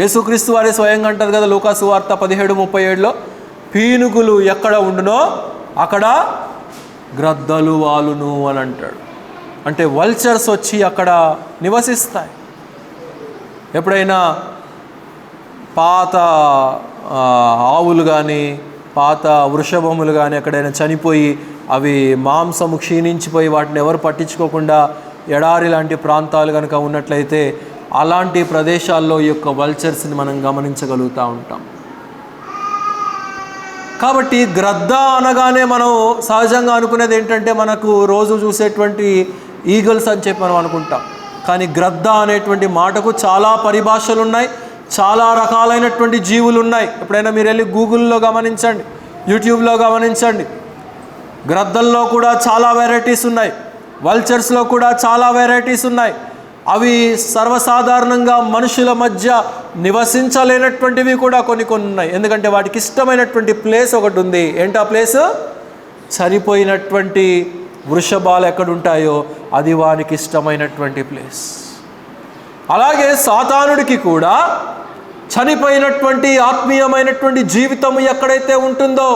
యేసుక్రీస్తు వారే స్వయంగా అంటారు కదా, లూకా సువార్త 17:37లో, పీనుగులు ఎక్కడ ఉండునో అక్కడ గ్రద్దలు వాలును అని అంటాడు. అంటే వల్చర్స్ వచ్చి అక్కడ నివసిస్తాయి. ఎప్పుడైనా పాత ఆవులు కానీ పాత వృషభములు కానీ ఎక్కడైనా చనిపోయి అవి మాంసము క్షీణించిపోయి వాటిని ఎవరు పట్టించుకోకుండా ఎడారి లాంటి ప్రాంతాలు కనుక ఉన్నట్లయితే అలాంటి ప్రదేశాల్లో ఈ యొక్క వల్చర్స్ని మనం గమనించగలుగుతూ ఉంటాం. కాబట్టి గ్రద్ద అనగానే మనం సహజంగా అనుకునేది ఏంటంటే మనకు రోజు చూసేటువంటి ఈగల్స్ అని చెప్పి మనం అనుకుంటాం. కానీ గ్రద్ద అనేటువంటి మాటకు చాలా పరిభాషలు ఉన్నాయి, చాలా రకాలైనటువంటి జీవులు ఉన్నాయి. ఎప్పుడైనా మీరు వెళ్ళి గూగుల్లో గమనించండి, యూట్యూబ్లో గమనించండి. గ్రద్దల్లో కూడా చాలా వెరైటీస్ ఉన్నాయి, వల్చర్స్లో కూడా చాలా వెరైటీస్ ఉన్నాయి. అవి సర్వసాధారణంగా మనుషుల మధ్య నివసించలేనటువంటివి కూడా కొన్ని ఉన్నాయి. ఎందుకంటే వాటికి ఇష్టమైనటువంటి ప్లేస్ ఒకటి ఉంది. ఏంటా ప్లేసు? చనిపోయినటువంటి వృషభాలు ఎక్కడుంటాయో అది వానికి ఇష్టమైనటువంటి ప్లేస్. అలాగే సాతానుడికి కూడా చనిపోయినటువంటి ఆత్మీయమైనటువంటి జీవితం ఎక్కడైతే ఉంటుందో,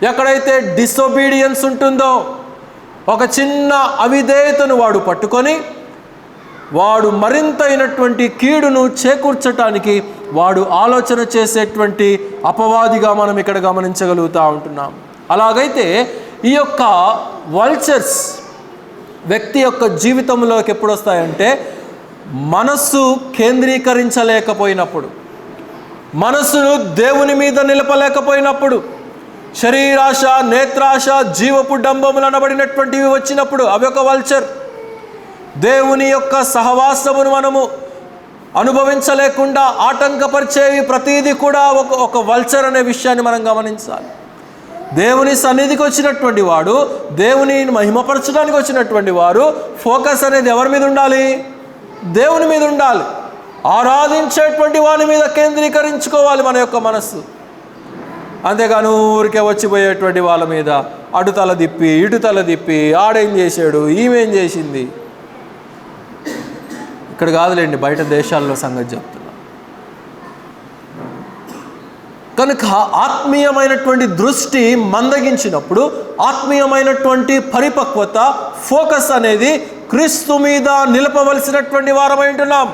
ఎక్కడైతే డిసొబీడియన్స్ ఉంటుందో, ఒక చిన్న అవిధేయతను వాడు పట్టుకొని వాడు మరింతైనటువంటి కీడును చేకూర్చటానికి వాడు ఆలోచన చేసేటువంటి అపవాదిగా మనం ఇక్కడ గమనించగలుగుతూ ఉంటున్నాం. అలాగైతే ఈ యొక్క వల్చర్స్ వ్యక్తి యొక్క జీవితంలోకి ఎప్పుడు వస్తాయంటే మనస్సు కేంద్రీకరించలేకపోయినప్పుడు, మనస్సును దేవుని మీద నిలపలేకపోయినప్పుడు, శరీరాశ, నేత్రాశ, జీవపు డంబములు అనబడినటువంటివి వచ్చినప్పుడు అవి ఒక వల్చర్. దేవుని యొక్క సహవాసమును మనము అనుభవించలేకుండా ఆటంకపరిచేవి ప్రతీది కూడా ఒక వల్చర్ అనే విషయాన్ని మనం గమనించాలి. దేవుని సన్నిధికి వచ్చినటువంటి వాడు, దేవుని మహిమపరచడానికి వచ్చినటువంటి వారు ఫోకస్ అనేది ఎవరి మీద ఉండాలి? దేవుని మీద ఉండాలి. ఆరాధించేటువంటి వాని మీద కేంద్రీకరించుకోవాలి మన యొక్క మనస్సు. అంతేగాను ఊరికే వచ్చిపోయేటువంటి వాళ్ళ మీద అటు తల తిప్పి ఇటు తల తిప్పి ఆడేం చేశాడు, ఈమెం చేసింది, ఇక్కడ కాదులేండి, బయట దేశాల్లో సంగతి చెప్తున్నా. కనుక ఆత్మీయమైనటువంటి దృష్టి మందగించినప్పుడు ఆత్మీయమైనటువంటి పరిపక్వత, ఫోకస్ అనేది క్రీస్తు మీద నిలపవలసినటువంటి వారమై ఉంటున్నాం.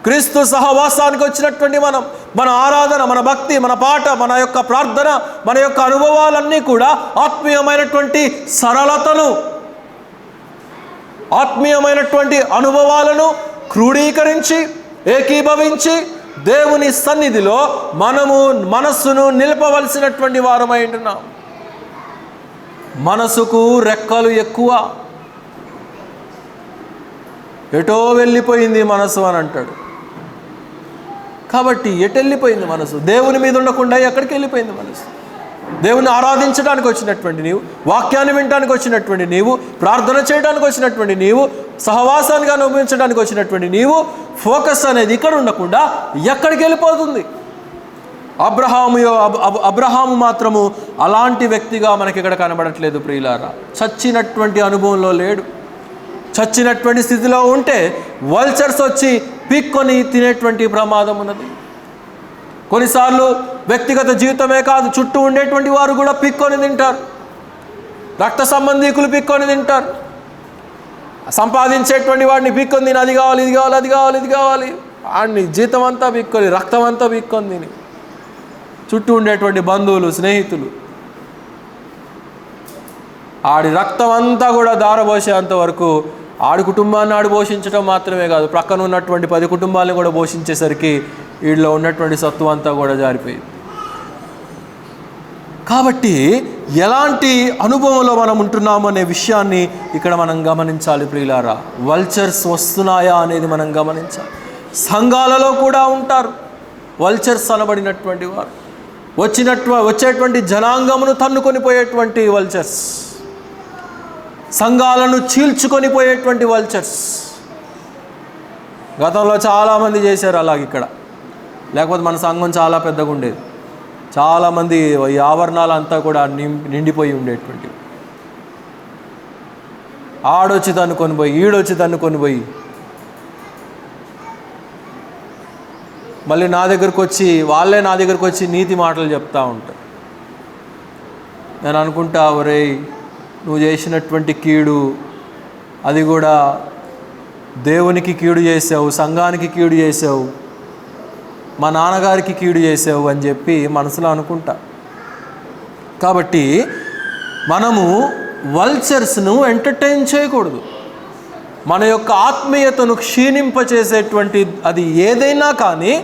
క్రీస్తు సహవాసానికి వచ్చినటువంటి మనం, మన ఆరాధన, మన భక్తి, మన పాట, మన యొక్క ప్రార్థన, మన యొక్క అనుభవాలన్నీ కూడా ఆత్మీయమైనటువంటి సరళతను, ఆత్మీయమైనటువంటి అనుభవాలను క్రోడీకరించి ఏకీభవించి దేవుని సన్నిధిలో మనము మనస్సును నిలపవలసినటువంటి వారమై ఉంటున్నాం. మనసుకు రెక్కలు ఎక్కువ, ఎటో వెళ్ళిపోయింది మనసు అని అంటాడు. కాబట్టి ఎటు వెళ్ళిపోయింది మనసు? దేవుని మీద ఉండకుండా ఎక్కడికి వెళ్ళిపోయింది మనసు? దేవుని ఆరాధించడానికి వచ్చినటువంటి నీవు, వాక్యాన్ని వినడానికి వచ్చినటువంటి నీవు, ప్రార్థన చేయడానికి వచ్చినటువంటి నీవు, సహవాసానికి అనుభవించడానికి వచ్చినటువంటి నీవు, ఫోకస్ అనేది ఇక్కడ ఉండకుండా ఎక్కడికి వెళ్ళిపోతుంది? అబ్రహాము మాత్రము అలాంటి వ్యక్తిగా మనకి ఇక్కడ కనబడట్లేదు ప్రియులారా. చచ్చినటువంటి అనుభవంలో లేడు. చచ్చినటువంటి స్థితిలో ఉంటే వల్చర్స్ వచ్చి పీక్కొని తినేటువంటి ప్రమాదం ఉన్నది. కొన్నిసార్లు వ్యక్తిగత జీవితమే కాదు, చుట్టూ ఉండేటువంటి వారు కూడా పిక్కొని తింటారు. రక్త సంబంధీకులు పిక్కొని తింటారు. సంపాదించేటువంటి వాడిని పిక్కొని తిని అది కావాలి, ఇది కావాలి, అది కావాలి, ఇది కావాలి, వాడిని జీతం అంతా పిక్కొని, రక్తం అంతా పిక్కొని తిని చుట్టూ ఉండేటువంటి బంధువులు, స్నేహితులు ఆడి రక్తం అంతా కూడా దారబోసేంత వరకు ఆడి కుటుంబాన్ని ఆడు పోషించడం మాత్రమే కాదు, ప్రక్కన ఉన్నటువంటి 10 కుటుంబాలను కూడా పోషించేసరికి వీళ్ళలో ఉన్నటువంటి సత్వం అంతా కూడా జారిపోయింది. కాబట్టి ఎలాంటి అనుభవంలో మనం ఉంటున్నాము అనే విషయాన్ని ఇక్కడ మనం గమనించాలి ప్రియులారా. వల్చర్స్ వస్తున్నాయా అనేది మనం గమనించాలి. సంఘాలలో కూడా ఉంటారు వల్చర్స్ అనబడినటువంటి వారు. వచ్చేటువంటి జనాంగమును తన్నుకొని పోయేటువంటి వల్చర్స్, సంఘాలను చీల్చుకొని పోయేటువంటి వల్చర్స్. గతంలో చాలామంది చేశారు అలాగ ఇక్కడ, లేకపోతే మన సంఘం చాలా పెద్దగా ఉండేది. చాలామంది ఈ ఆవరణాలంతా కూడా నిండిపోయి ఉండేటువంటివి. ఆడొచ్చి తన్నుకొని పోయి, ఈడొచ్చి తన్నుకొని పోయి, మళ్ళీ నా దగ్గరకు వచ్చి వాళ్ళే నా దగ్గరకు వచ్చి నీతి మాటలు చెప్తూ ఉంటారు. నేను అనుకుంటా, ఒరేయ్ నువ్వు చేసినటువంటి కీడు, అది కూడా దేవునికి కీడు చేసావు, సంఘానికి కీడు చేసావు, మా నాన్నగారికి కీడు చేసావు అని చెప్పి మనసులో అనుకుంటా. కాబట్టి మనము వల్చర్స్ను ఎంటర్టైన్ చేయకూడదు. మన యొక్క ఆత్మీయతను క్షీణింపచేసేటువంటి అది ఏదైనా కానీ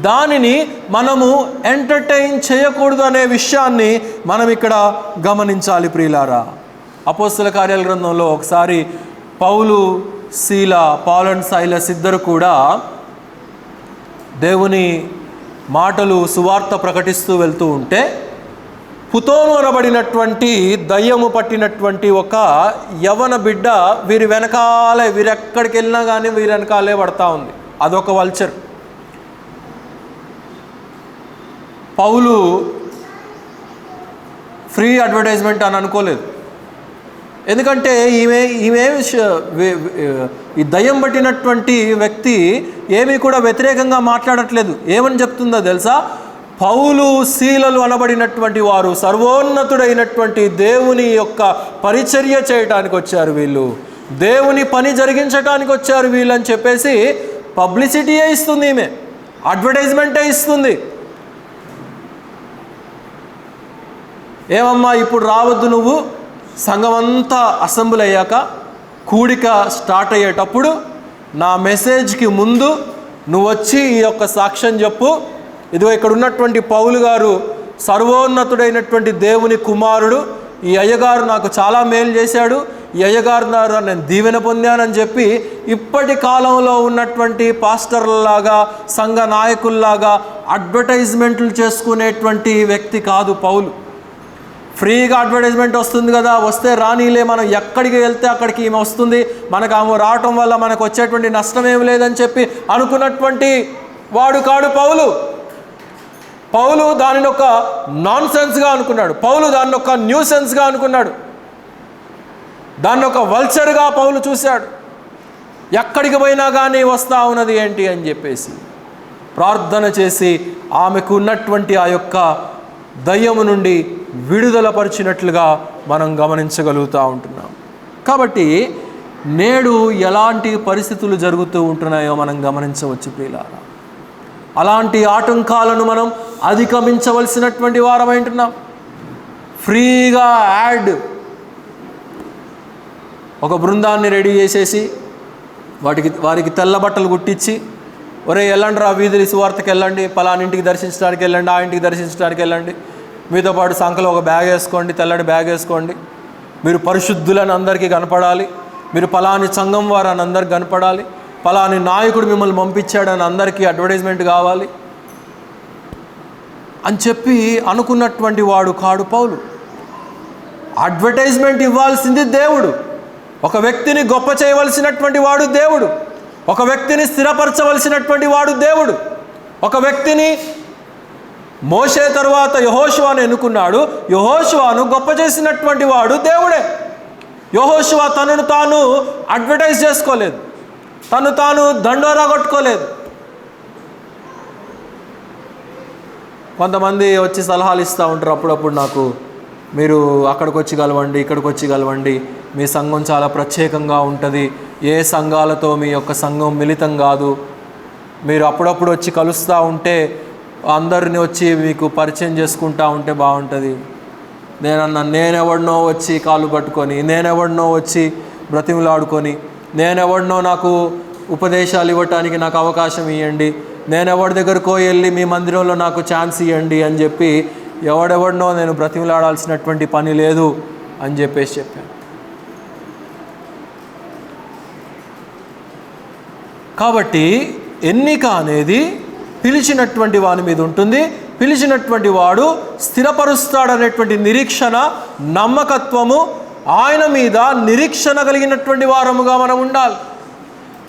దానిని మనము ఎంటర్టైన్ చేయకూడదు అనే విషయాన్ని మనం ఇక్కడ గమనించాలి ప్రియులారా. అపోస్తల కార్యాల గ్రంథంలో ఒకసారి పౌలు అండ్ సైలస్ ఇద్దరు కూడా దేవుని మాటలు సువార్త ప్రకటిస్తూ వెళ్తూ ఉంటే పుతోను అనబడినటువంటి దయ్యము పట్టినటువంటి ఒక యవన బిడ్డ వీరి వెనకాలే, వీరెక్కడికి వెళ్ళినా కానీ వీరి వెనకాలే పడతా ఉంది. అదొక వల్చర్. పౌలు ఫ్రీ అడ్వర్టైజ్మెంట్ అని అనుకోలేదు. ఎందుకంటే ఈమె ఈ దయ్యం పట్టినటువంటి వ్యక్తి ఏమీ కూడా వ్యతిరేకంగా మాట్లాడట్లేదు. ఏమని చెప్తుందో తెలుసా? పౌలు సీలలు అనబడినటువంటి వారు సర్వోన్నతుడైనటువంటి దేవుని యొక్క పరిచర్య చేయటానికి వచ్చారు, వీళ్ళు దేవుని పని జరిగించటానికి వచ్చారు వీళ్ళు అని చెప్పేసి పబ్లిసిటీయే ఇస్తుంది, ఈమె అడ్వర్టైజ్మెంటే ఇస్తుంది. ఏమమ్మా ఇప్పుడు రావద్దు, నువ్వు సంఘమంతా అసెంబ్లీ అయ్యాక కూడిక స్టార్ట్ అయ్యేటప్పుడు నా మెసేజ్కి ముందు నువ్వు వచ్చి ఈ యొక్క సాక్ష్యం చెప్పు. ఇదిగో ఇక్కడ ఉన్నటువంటి పౌలు గారు సర్వోన్నతుడైనటువంటి దేవుని కుమారుడు, ఈ అయ్యగారు నాకు చాలా మేలు చేశాడు, ఈ అయ్యగారు ద్వారా నేను దీవెన పొందానని చెప్పి ఇప్పటి కాలంలో ఉన్నటువంటి పాస్టర్లలాగా సంఘ నాయకుల్లాగా అడ్వర్టైజ్మెంట్లు చేసుకునేటువంటి వ్యక్తి కాదు పౌలు. ఫ్రీగా అడ్వర్టైజ్మెంట్ వస్తుంది కదా, వస్తే రానీలే, మనం ఎక్కడికి వెళ్తే అక్కడికి ఈమె వస్తుంది, మనకు ఆమె రావటం వల్ల మనకు వచ్చేటువంటి నష్టం ఏమి లేదని చెప్పి అనుకున్నటువంటి వాడు కాడు పౌలు. పౌలు దానిని ఒక నాన్ సెన్స్గా అనుకున్నాడు, పౌలు దాన్ని ఒక న్యూ సెన్స్గా అనుకున్నాడు, దాన్ని ఒక వల్చర్గా పౌలు చూశాడు. ఎక్కడికి పోయినా కానీ వస్తూ ఉన్నది ఏంటి అని చెప్పేసి ప్రార్థన చేసి ఆమెకు ఉన్నటువంటి ఆ యొక్క దయ్యము నుండి విడుదల పరిచినట్లుగా మనం గమనించగలుగుతూ ఉంటున్నాం. కాబట్టి నేడు ఎలాంటి పరిస్థితులు జరుగుతూ ఉంటున్నాయో మనం గమనించవచ్చు ప్రియులారా. అలాంటి ఆటంకాలను మనం అధిగమించవలసినటువంటి వారమైంటున్నాం. ఫ్రీగా యాడ్ ఒక బృందాన్ని రెడీ చేసేసి వారికి తెల్ల బట్టలు కుట్టించి, ఒరే వెళ్ళండి రా వీధులు సువార్తకి వెళ్ళండి, పలానింటికి దర్శించడానికి వెళ్ళండి, ఆ ఇంటికి దర్శించడానికి వెళ్ళండి, మీతో పాటు సంఖలో ఒక బ్యాగ్ వేసుకోండి, తెల్లటి బ్యాగ్ వేసుకోండి, మీరు పరిశుద్ధులని అందరికీ కనపడాలి, మీరు పలాని సంఘం వారు అని అందరికి కనపడాలి, పలాని నాయకుడు మిమ్మల్ని పంపించాడని అందరికీ అడ్వర్టైజ్మెంట్ కావాలి అని చెప్పి అనుకున్నటువంటి వాడు కాడు పౌలు. అడ్వర్టైజ్మెంట్ ఇవ్వాల్సింది దేవుడు. ఒక వ్యక్తిని గొప్ప చేయవలసినటువంటి వాడు దేవుడు. ఒక వ్యక్తిని స్థిరపరచవలసినటువంటి వాడు దేవుడు. ఒక వ్యక్తిని మోషే తరువాత యెహోషువను ఎన్నుకున్నాడు. యెహోషువను గొప్ప చేసినటువంటి వాడు దేవుడే. యెహోషువ తనను తాను అడ్వర్టైజ్ చేసుకోలేదు, తను తాను దండోరా కొట్టుకోలేదు. కొంతమంది వచ్చి సలహాలు ఇస్తూ ఉంటారు అప్పుడప్పుడు నాకు, మీరు అక్కడికి వచ్చి కలవండి, ఇక్కడికి వచ్చి కలవండి, మీ సంఘం చాలా ప్రత్యేకంగా ఉంటుంది, ఏ సంఘాలతో మీ యొక్క సంఘం మిళితం కాదు, మీరు అప్పుడప్పుడు వచ్చి కలుస్తూ ఉంటే అందరిని వచ్చి మీకు పరిచయం చేసుకుంటూ ఉంటే బాగుంటుంది. నేనెవడినో వచ్చి కాళ్ళు పట్టుకొని, నేనెవడినో వచ్చి బ్రతిమలాడుకొని, నేనెవడినో నాకు ఉపదేశాలు ఇవ్వటానికి నాకు అవకాశం ఇవ్వండి, నేనెవడి దగ్గరకో వెళ్ళి మీ మందిరంలో నాకు ఛాన్స్ ఇవ్వండి అని చెప్పి ఎవడెవడినో నేను బ్రతిమలాడాల్సినటువంటి పని లేదు అని చెప్పేసి చెప్పాను. కాబట్టి ఎన్నిక అనేది పిలిచినటువంటి వాని మీద ఉంటుంది. పిలిచినటువంటి వాడు స్థిరపరుస్తాడనేటువంటి నిరీక్షణ, నమ్మకత్వము, ఆయన మీద నిరీక్షణ కలిగినటువంటి వారముగా మనం ఉండాలి.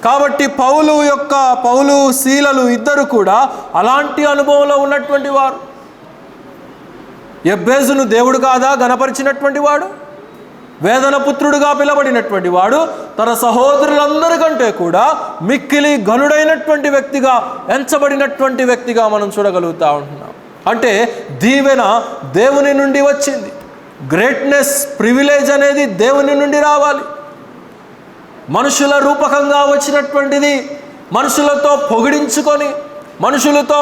కాబట్టి పౌలు సీలలు ఇద్దరు కూడా అలాంటి అనుభవంలో ఉన్నటువంటి వారు. యెబ్బేజును దేవుడు కాదా గణపరిచినటువంటి వాడు? వేదన పుత్రుడుగా పిలబడినటువంటి వాడు తన సహోదరులందరికంటే కూడా మిక్కిలి ఘనుడైనటువంటి వ్యక్తిగా, ఎంచబడినటువంటి వ్యక్తిగా మనం చూడగలుగుతూ ఉంటున్నాం. అంటే దీవెన దేవుని నుండి వచ్చింది. గ్రేట్నెస్, ప్రివిలేజ్ అనేది దేవుని నుండి రావాలి. మనుషుల రూపకంగా వచ్చినటువంటిది మనుషులతో పొగిడించుకొని, మనుషులతో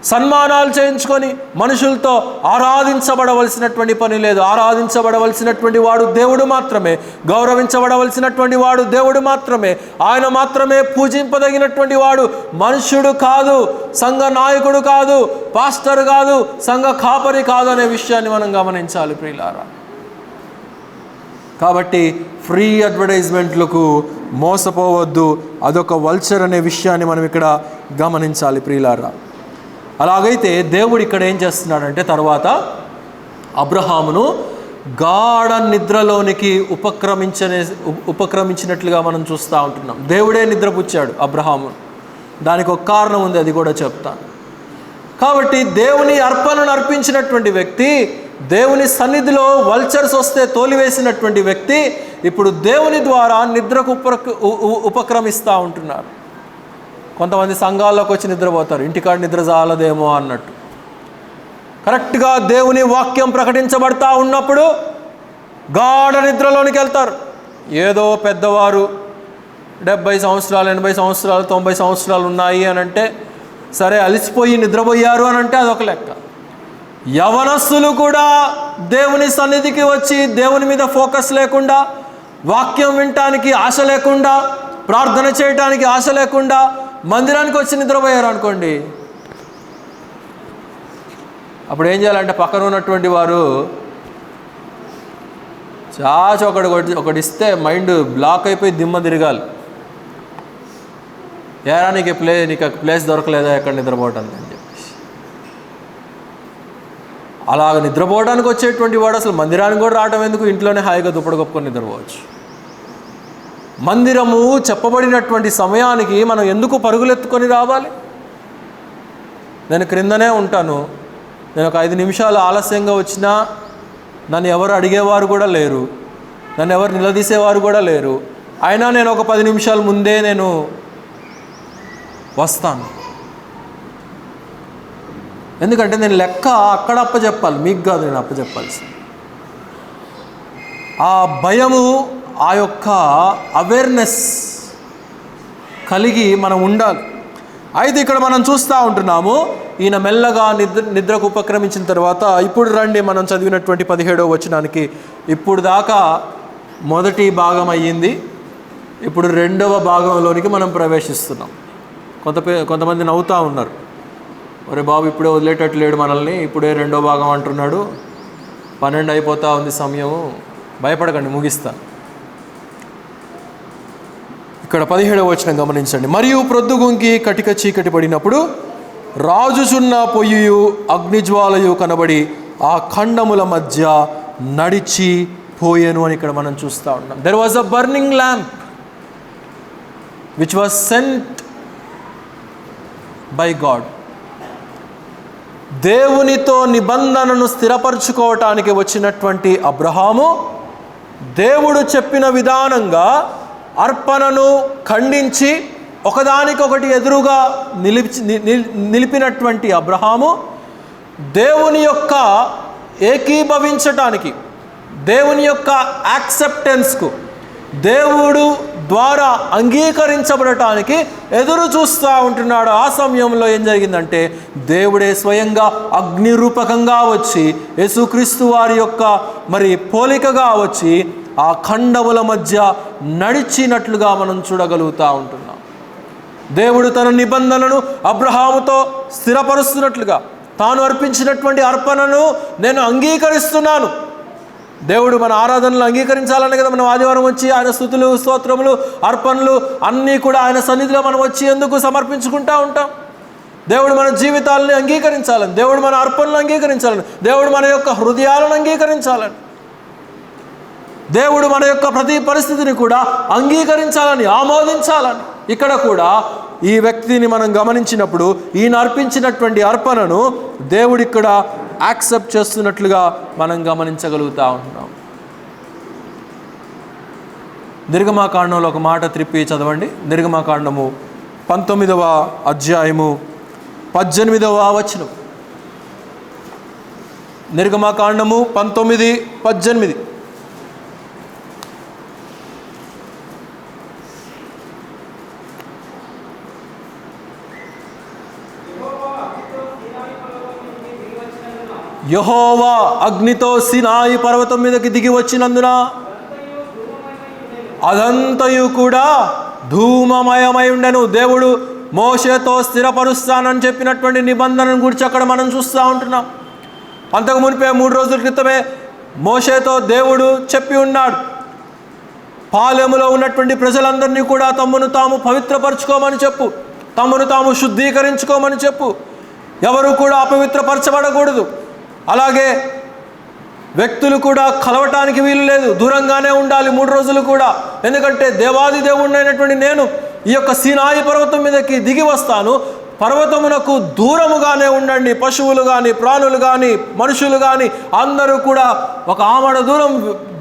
సన్మానాలు చేయించుకొని, మనుషులతో ఆరాధించబడవలసినటువంటి పని లేదు. ఆరాధించబడవలసినటువంటి వాడు దేవుడు మాత్రమే, గౌరవించబడవలసినటువంటి వాడు దేవుడు మాత్రమే, ఆయన మాత్రమే పూజింపదగినటువంటి వాడు. మనుష్యుడు కాదు, సంఘ నాయకుడు కాదు, పాస్టర్ కాదు, సంఘ కాపరి కాదు అనే విషయాన్ని మనం గమనించాలి ప్రియులారా. కాబట్టి ఫ్రీ అడ్వర్టైజ్మెంట్లకు మోసపోవద్దు. అదొక వల్చర్ అనే విషయాన్ని మనం ఇక్కడ గమనించాలి ప్రియులారా. అలాగైతే దేవుడు ఇక్కడ ఏం చేస్తున్నాడంటే, తర్వాత అబ్రహామును గాఢ నిద్రలోనికి ఉపక్రమించినట్లుగా మనం చూస్తూ ఉంటున్నాం. దేవుడే నిద్రపుచ్చాడు అబ్రహామును. దానికి ఒక కారణం ఉంది, అది కూడా చెప్తాను. కాబట్టి దేవుని అర్పణను అర్పించినటువంటి వ్యక్తి, దేవుని సన్నిధిలో వల్చర్స్ వస్తే తోలివేసినటువంటి వ్యక్తి ఇప్పుడు దేవుని ద్వారా నిద్రకు ఉపక్రమిస్తూ ఉంటున్నారు. కొంతమంది సంఘాల్లోకి వచ్చి నిద్రపోతారు, ఇంటికాడ నిద్ర చాలదేమో అన్నట్టు. కరెక్ట్గా దేవుని వాక్యం ప్రకటించబడతా ఉన్నప్పుడు గాఢ నిద్రలోనికి వెళ్తారు. ఏదో పెద్దవారు 70 సంవత్సరాలు, 80 సంవత్సరాలు, 90 సంవత్సరాలు ఉన్నాయి అని అంటే సరే, అలసిపోయి నిద్రపోయారు అని అంటే అదొక లెక్క. యవనస్తులు కూడా దేవుని సన్నిధికి వచ్చి దేవుని మీద ఫోకస్ లేకుండా, వాక్యం వినటానికి ఆశ లేకుండా, ప్రార్థన చేయటానికి ఆశ లేకుండా మందిరానికి వచ్చి నిద్రపోయారు అనుకోండి, అప్పుడు ఏం చేయాలంటే పక్కన ఉన్నటువంటి వారు చాచి ఒకటి ఇస్తే మైండ్ బ్లాక్ అయిపోయి దిమ్మ తిరగాలి. ఏరా నీకు ప్లేస్ దొరకలేదా ఎక్కడ నిద్రపోవటానికి అని చెప్పేసి. అలాగ నిద్రపోవడానికి వచ్చేటువంటి వాడు అసలు మందిరానికి కూడా రావటం ఎందుకు? ఇంట్లోనే హాయిగా దుప్పటి కప్పుకొని నిద్రపోవచ్చు. మందిరము చెప్పబడినటువంటి సమయానికి మనం ఎందుకు పరుగులెత్తుకొని రావాలి? నేను క్రిందనే ఉంటాను, నేను ఒక 5 నిమిషాలు ఆలస్యంగా వచ్చినా నన్ను ఎవరు అడిగేవారు కూడా లేరు, నన్ను ఎవరు నిలదీసేవారు కూడా లేరు. అయినా నేను ఒక 10 నిమిషాల ముందే నేను వస్తాను. ఎందుకంటే నేను లెక్క అక్కడ అప్పచెప్పాలి, మీకు కాదు నేను అప్పచెప్పాల్సి. ఆ భయము, ఆ యొక్క అవేర్నెస్ కలిగి మనం ఉండాలి. అయితే ఇక్కడ మనం చూస్తూ ఉంటున్నాము, ఈయన మెల్లగా నిద్రకు ఉపక్రమించిన తర్వాత ఇప్పుడు రండి మనం చదివినటువంటి 17వ వచనానికి. ఇప్పుడు దాకా మొదటి భాగం అయ్యింది, ఇప్పుడు రెండవ భాగంలోనికి మనం ప్రవేశిస్తున్నాం. కొంతమంది నవ్వుతూ ఉన్నారు, ఒరే బాబు ఇప్పుడే వదిలేటట్లేడు మనల్ని, ఇప్పుడే రెండో భాగం అంటున్నాడు, 12 అయిపోతూ ఉంది సమయము. భయపడకండి, ముగిస్తాను. ఇక్కడ 17వ వచనం గమనించండి. మరియు ప్రొద్దుగుంకి కటిక చీకటి పడినప్పుడు రాజుచున్న పొయ్యు అగ్నిజ్వాలయు కనబడి ఆ ఖండముల మధ్య నడిచి పోయేను అని ఇక్కడ మనం చూస్తూ ఉన్నాం. There was a burning lamp which was sent by God. దేవునితో నిబంధనను స్థిరపరచుకోవటానికి వచ్చినటువంటి అబ్రహాము దేవుడు చెప్పిన విధానంగా అర్పణను ఖండించి ఒకదానికొకటి ఎదురుగా నిలిపినటువంటి అబ్రహాము దేవుని యొక్క ఏకీభవించటానికి, దేవుని యొక్క యాక్సెప్టెన్స్కు, దేవుడు ద్వారా అంగీకరించబడటానికి ఎదురు చూస్తూ ఉంటున్నాడు. ఆ సమయంలో ఏం జరిగిందంటే దేవుడే స్వయంగా అగ్ని రూపకంగా వచ్చి యేసుక్రీస్తు వారి యొక్క పోలికగా వచ్చి ఆ ఖండముల మధ్య నడిచినట్లుగా మనం చూడగలుగుతూ ఉంటున్నాం. దేవుడు తన నిబంధనను అబ్రహాముతో స్థిరపరుస్తున్నట్లుగా తాను అర్పించినటువంటి అర్పణను నేను అంగీకరిస్తున్నాను. దేవుడు మన ఆరాధనలు అంగీకరించాలని కదా మనం ఆదివారం వచ్చి ఆయన స్తుతులు, స్తోత్రములు, అర్పణలు అన్నీ కూడా ఆయన సన్నిధిలో మనం వచ్చి ఎందుకు సమర్పించుకుంటూ ఉంటాం? దేవుడు మన జీవితాలని అంగీకరించాలని, దేవుడు మన అర్పణలు అంగీకరించాలని, దేవుడు మన యొక్క హృదయాలను అంగీకరించాలని, దేవుడు మన యొక్క ప్రతి పరిస్థితిని కూడా అంగీకరించాలని, ఆమోదించాలని. ఇక్కడ కూడా ఈ వ్యక్తిని మనం గమనించినప్పుడు ఈయన అర్పించినటువంటి అర్పణను దేవుడు ఇక్కడ యాక్సెప్ట్ చేస్తున్నట్లుగా మనం గమనించగలుగుతా ఉంటున్నాం. నిర్గమాకాండంలో ఒక మాట త్రిప్పి చదవండి. నిర్గమాకాండము 19వ అధ్యాయము 18వ వచనం. నిర్గమాకాండము 19:18. యెహోవా అగ్నితో సీనాయి పర్వతం మీదకి దిగి వచ్చినందున అదంతయు కూడా ధూమమయమై ఉండెను. దేవుడు మోషేతో స్థిరపరుస్తానని చెప్పినటువంటి నిబంధనను గురించి అక్కడ మనం చూస్తూ ఉంటున్నాం. అంతకు మునిపే 3 రోజుల క్రితమే మోషేతో దేవుడు చెప్పి ఉన్నాడు, పాలెములో ఉన్నటువంటి ప్రజలందరినీ కూడా తమను తాము పవిత్రపరచుకోమని చెప్పు, తమను తాము శుద్ధీకరించుకోమని చెప్పు, ఎవరు కూడా అపవిత్రపరచబడకూడదు. అలాగే వ్యక్తులు కూడా కలవటానికి వీలు లేదు, దూరంగానే ఉండాలి 3 రోజులు కూడా. ఎందుకంటే దేవాది దేవుడినైనటువంటి నేను ఈ యొక్క సీనాయి పర్వతం మీదకి దిగి వస్తాను, పర్వతమునకు దూరముగానే ఉండండి. పశువులు కానీ, ప్రాణులు కానీ, మనుషులు కానీ అందరూ కూడా ఒక ఆమడ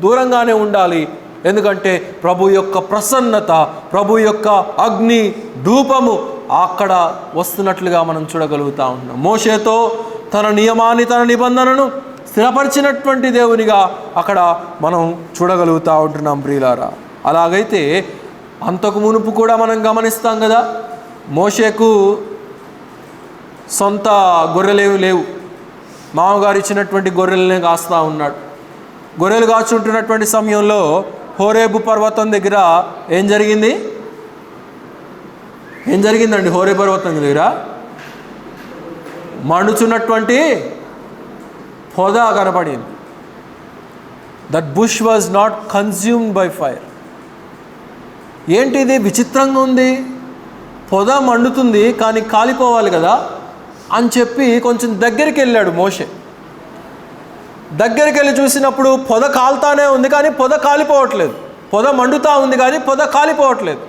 దూరంగానే ఉండాలి. ఎందుకంటే ప్రభు యొక్క ప్రసన్నత, ప్రభు యొక్క అగ్ని ధూపము అక్కడ వస్తున్నట్లుగా మనం చూడగలుగుతూ ఉంటున్నాం. మోషేతో తన నియమాన్ని, తన నిబంధనను స్థిరపరిచినటువంటి దేవునిగా అక్కడ మనం చూడగలుగుతూ ఉంటున్నాం ప్రియులారా. అలాగైతే అంతకు మునుపు కూడా మనం గమనిస్తాం కదా, మోషేకు సొంత గొర్రెలేవి లేవు, మామగారు ఇచ్చినటువంటి గొర్రెలనే కాస్తూ ఉన్నాడు. గొర్రెలు కాచుంటున్నటువంటి సమయంలో హోరేబు పర్వతం దగ్గర ఏం జరిగిందండి? హోరేబు పర్వతం దగ్గర మండుచున్నటువంటి పొద కనపడింది. That bush was not consumed by fire. ఏంటిది విచిత్రంగా ఉంది, పొద మండుతుంది కానీ కాలిపోవాలి కదా అని చెప్పి కొంచెం దగ్గరికి వెళ్ళాడు మోషే. దగ్గరికి వెళ్ళి చూసినప్పుడు పొద కాలుతానే ఉంది కానీ పొద కాలిపోవట్లేదు, పొద మండుతూ ఉంది కానీ పొద కాలిపోవట్లేదు.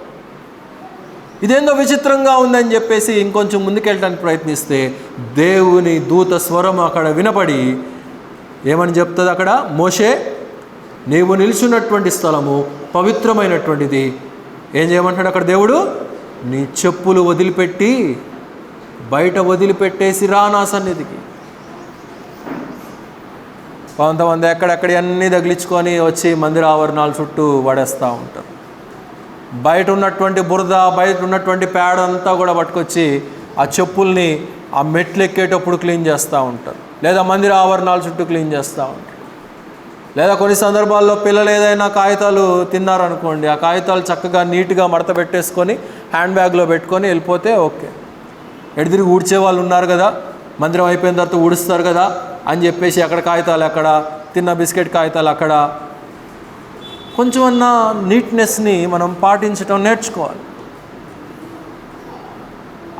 ఇదేందో విచిత్రంగా ఉందని చెప్పేసి ఇంకొంచెం ముందుకెళ్ళడానికి ప్రయత్నిస్తే దేవుని దూత స్వరం అక్కడ వినపడి ఏమని చెప్తుంది అక్కడ, మోషే నీవు నిలుచున్నటువంటి స్థలము పవిత్రమైనటువంటిది. ఏం చేయమంటాడు అక్కడ దేవుడు? నీ చెప్పులు వదిలిపెట్టి బయట వదిలిపెట్టేసి రా నా సన్నిధికి. కొంతమంది ఎక్కడెక్కడ అన్నీ తగిలించుకొని వచ్చి మందిర ఆవరణాల చుట్టూ పడేస్తూ ఉంటారు. బయట ఉన్నటువంటి బురద, బయట ఉన్నటువంటి పేడ అంతా కూడా పట్టుకొచ్చి ఆ చెప్పుల్ని ఆ మెట్లు ఎక్కేటప్పుడు క్లీన్ చేస్తూ ఉంటారు, లేదా మందిర ఆవరణాల చుట్టూ క్లీన్ చేస్తూ ఉంటారు. లేదా కొన్ని సందర్భాల్లో పిల్లలు ఏదైనా కాగితాలు తిన్నారనుకోండి, ఆ కాగితాలు చక్కగా నీట్గా మడత పెట్టేసుకొని హ్యాండ్ బ్యాగ్లో పెట్టుకొని వెళ్ళిపోతే ఓకే. ఎడితిరిగి ఊడ్చే వాళ్ళు ఉన్నారు కదా, మందిరం అయిపోయిన తర్వాత ఊడుస్తారు కదా అని చెప్పేసి అక్కడ కాగితాలు అక్కడ, తిన్న బిస్కెట్ కాగితాలు అక్కడ. కొంచెమన్నా నీట్నెస్ని మనం పాటించడం నేర్చుకోవాలి.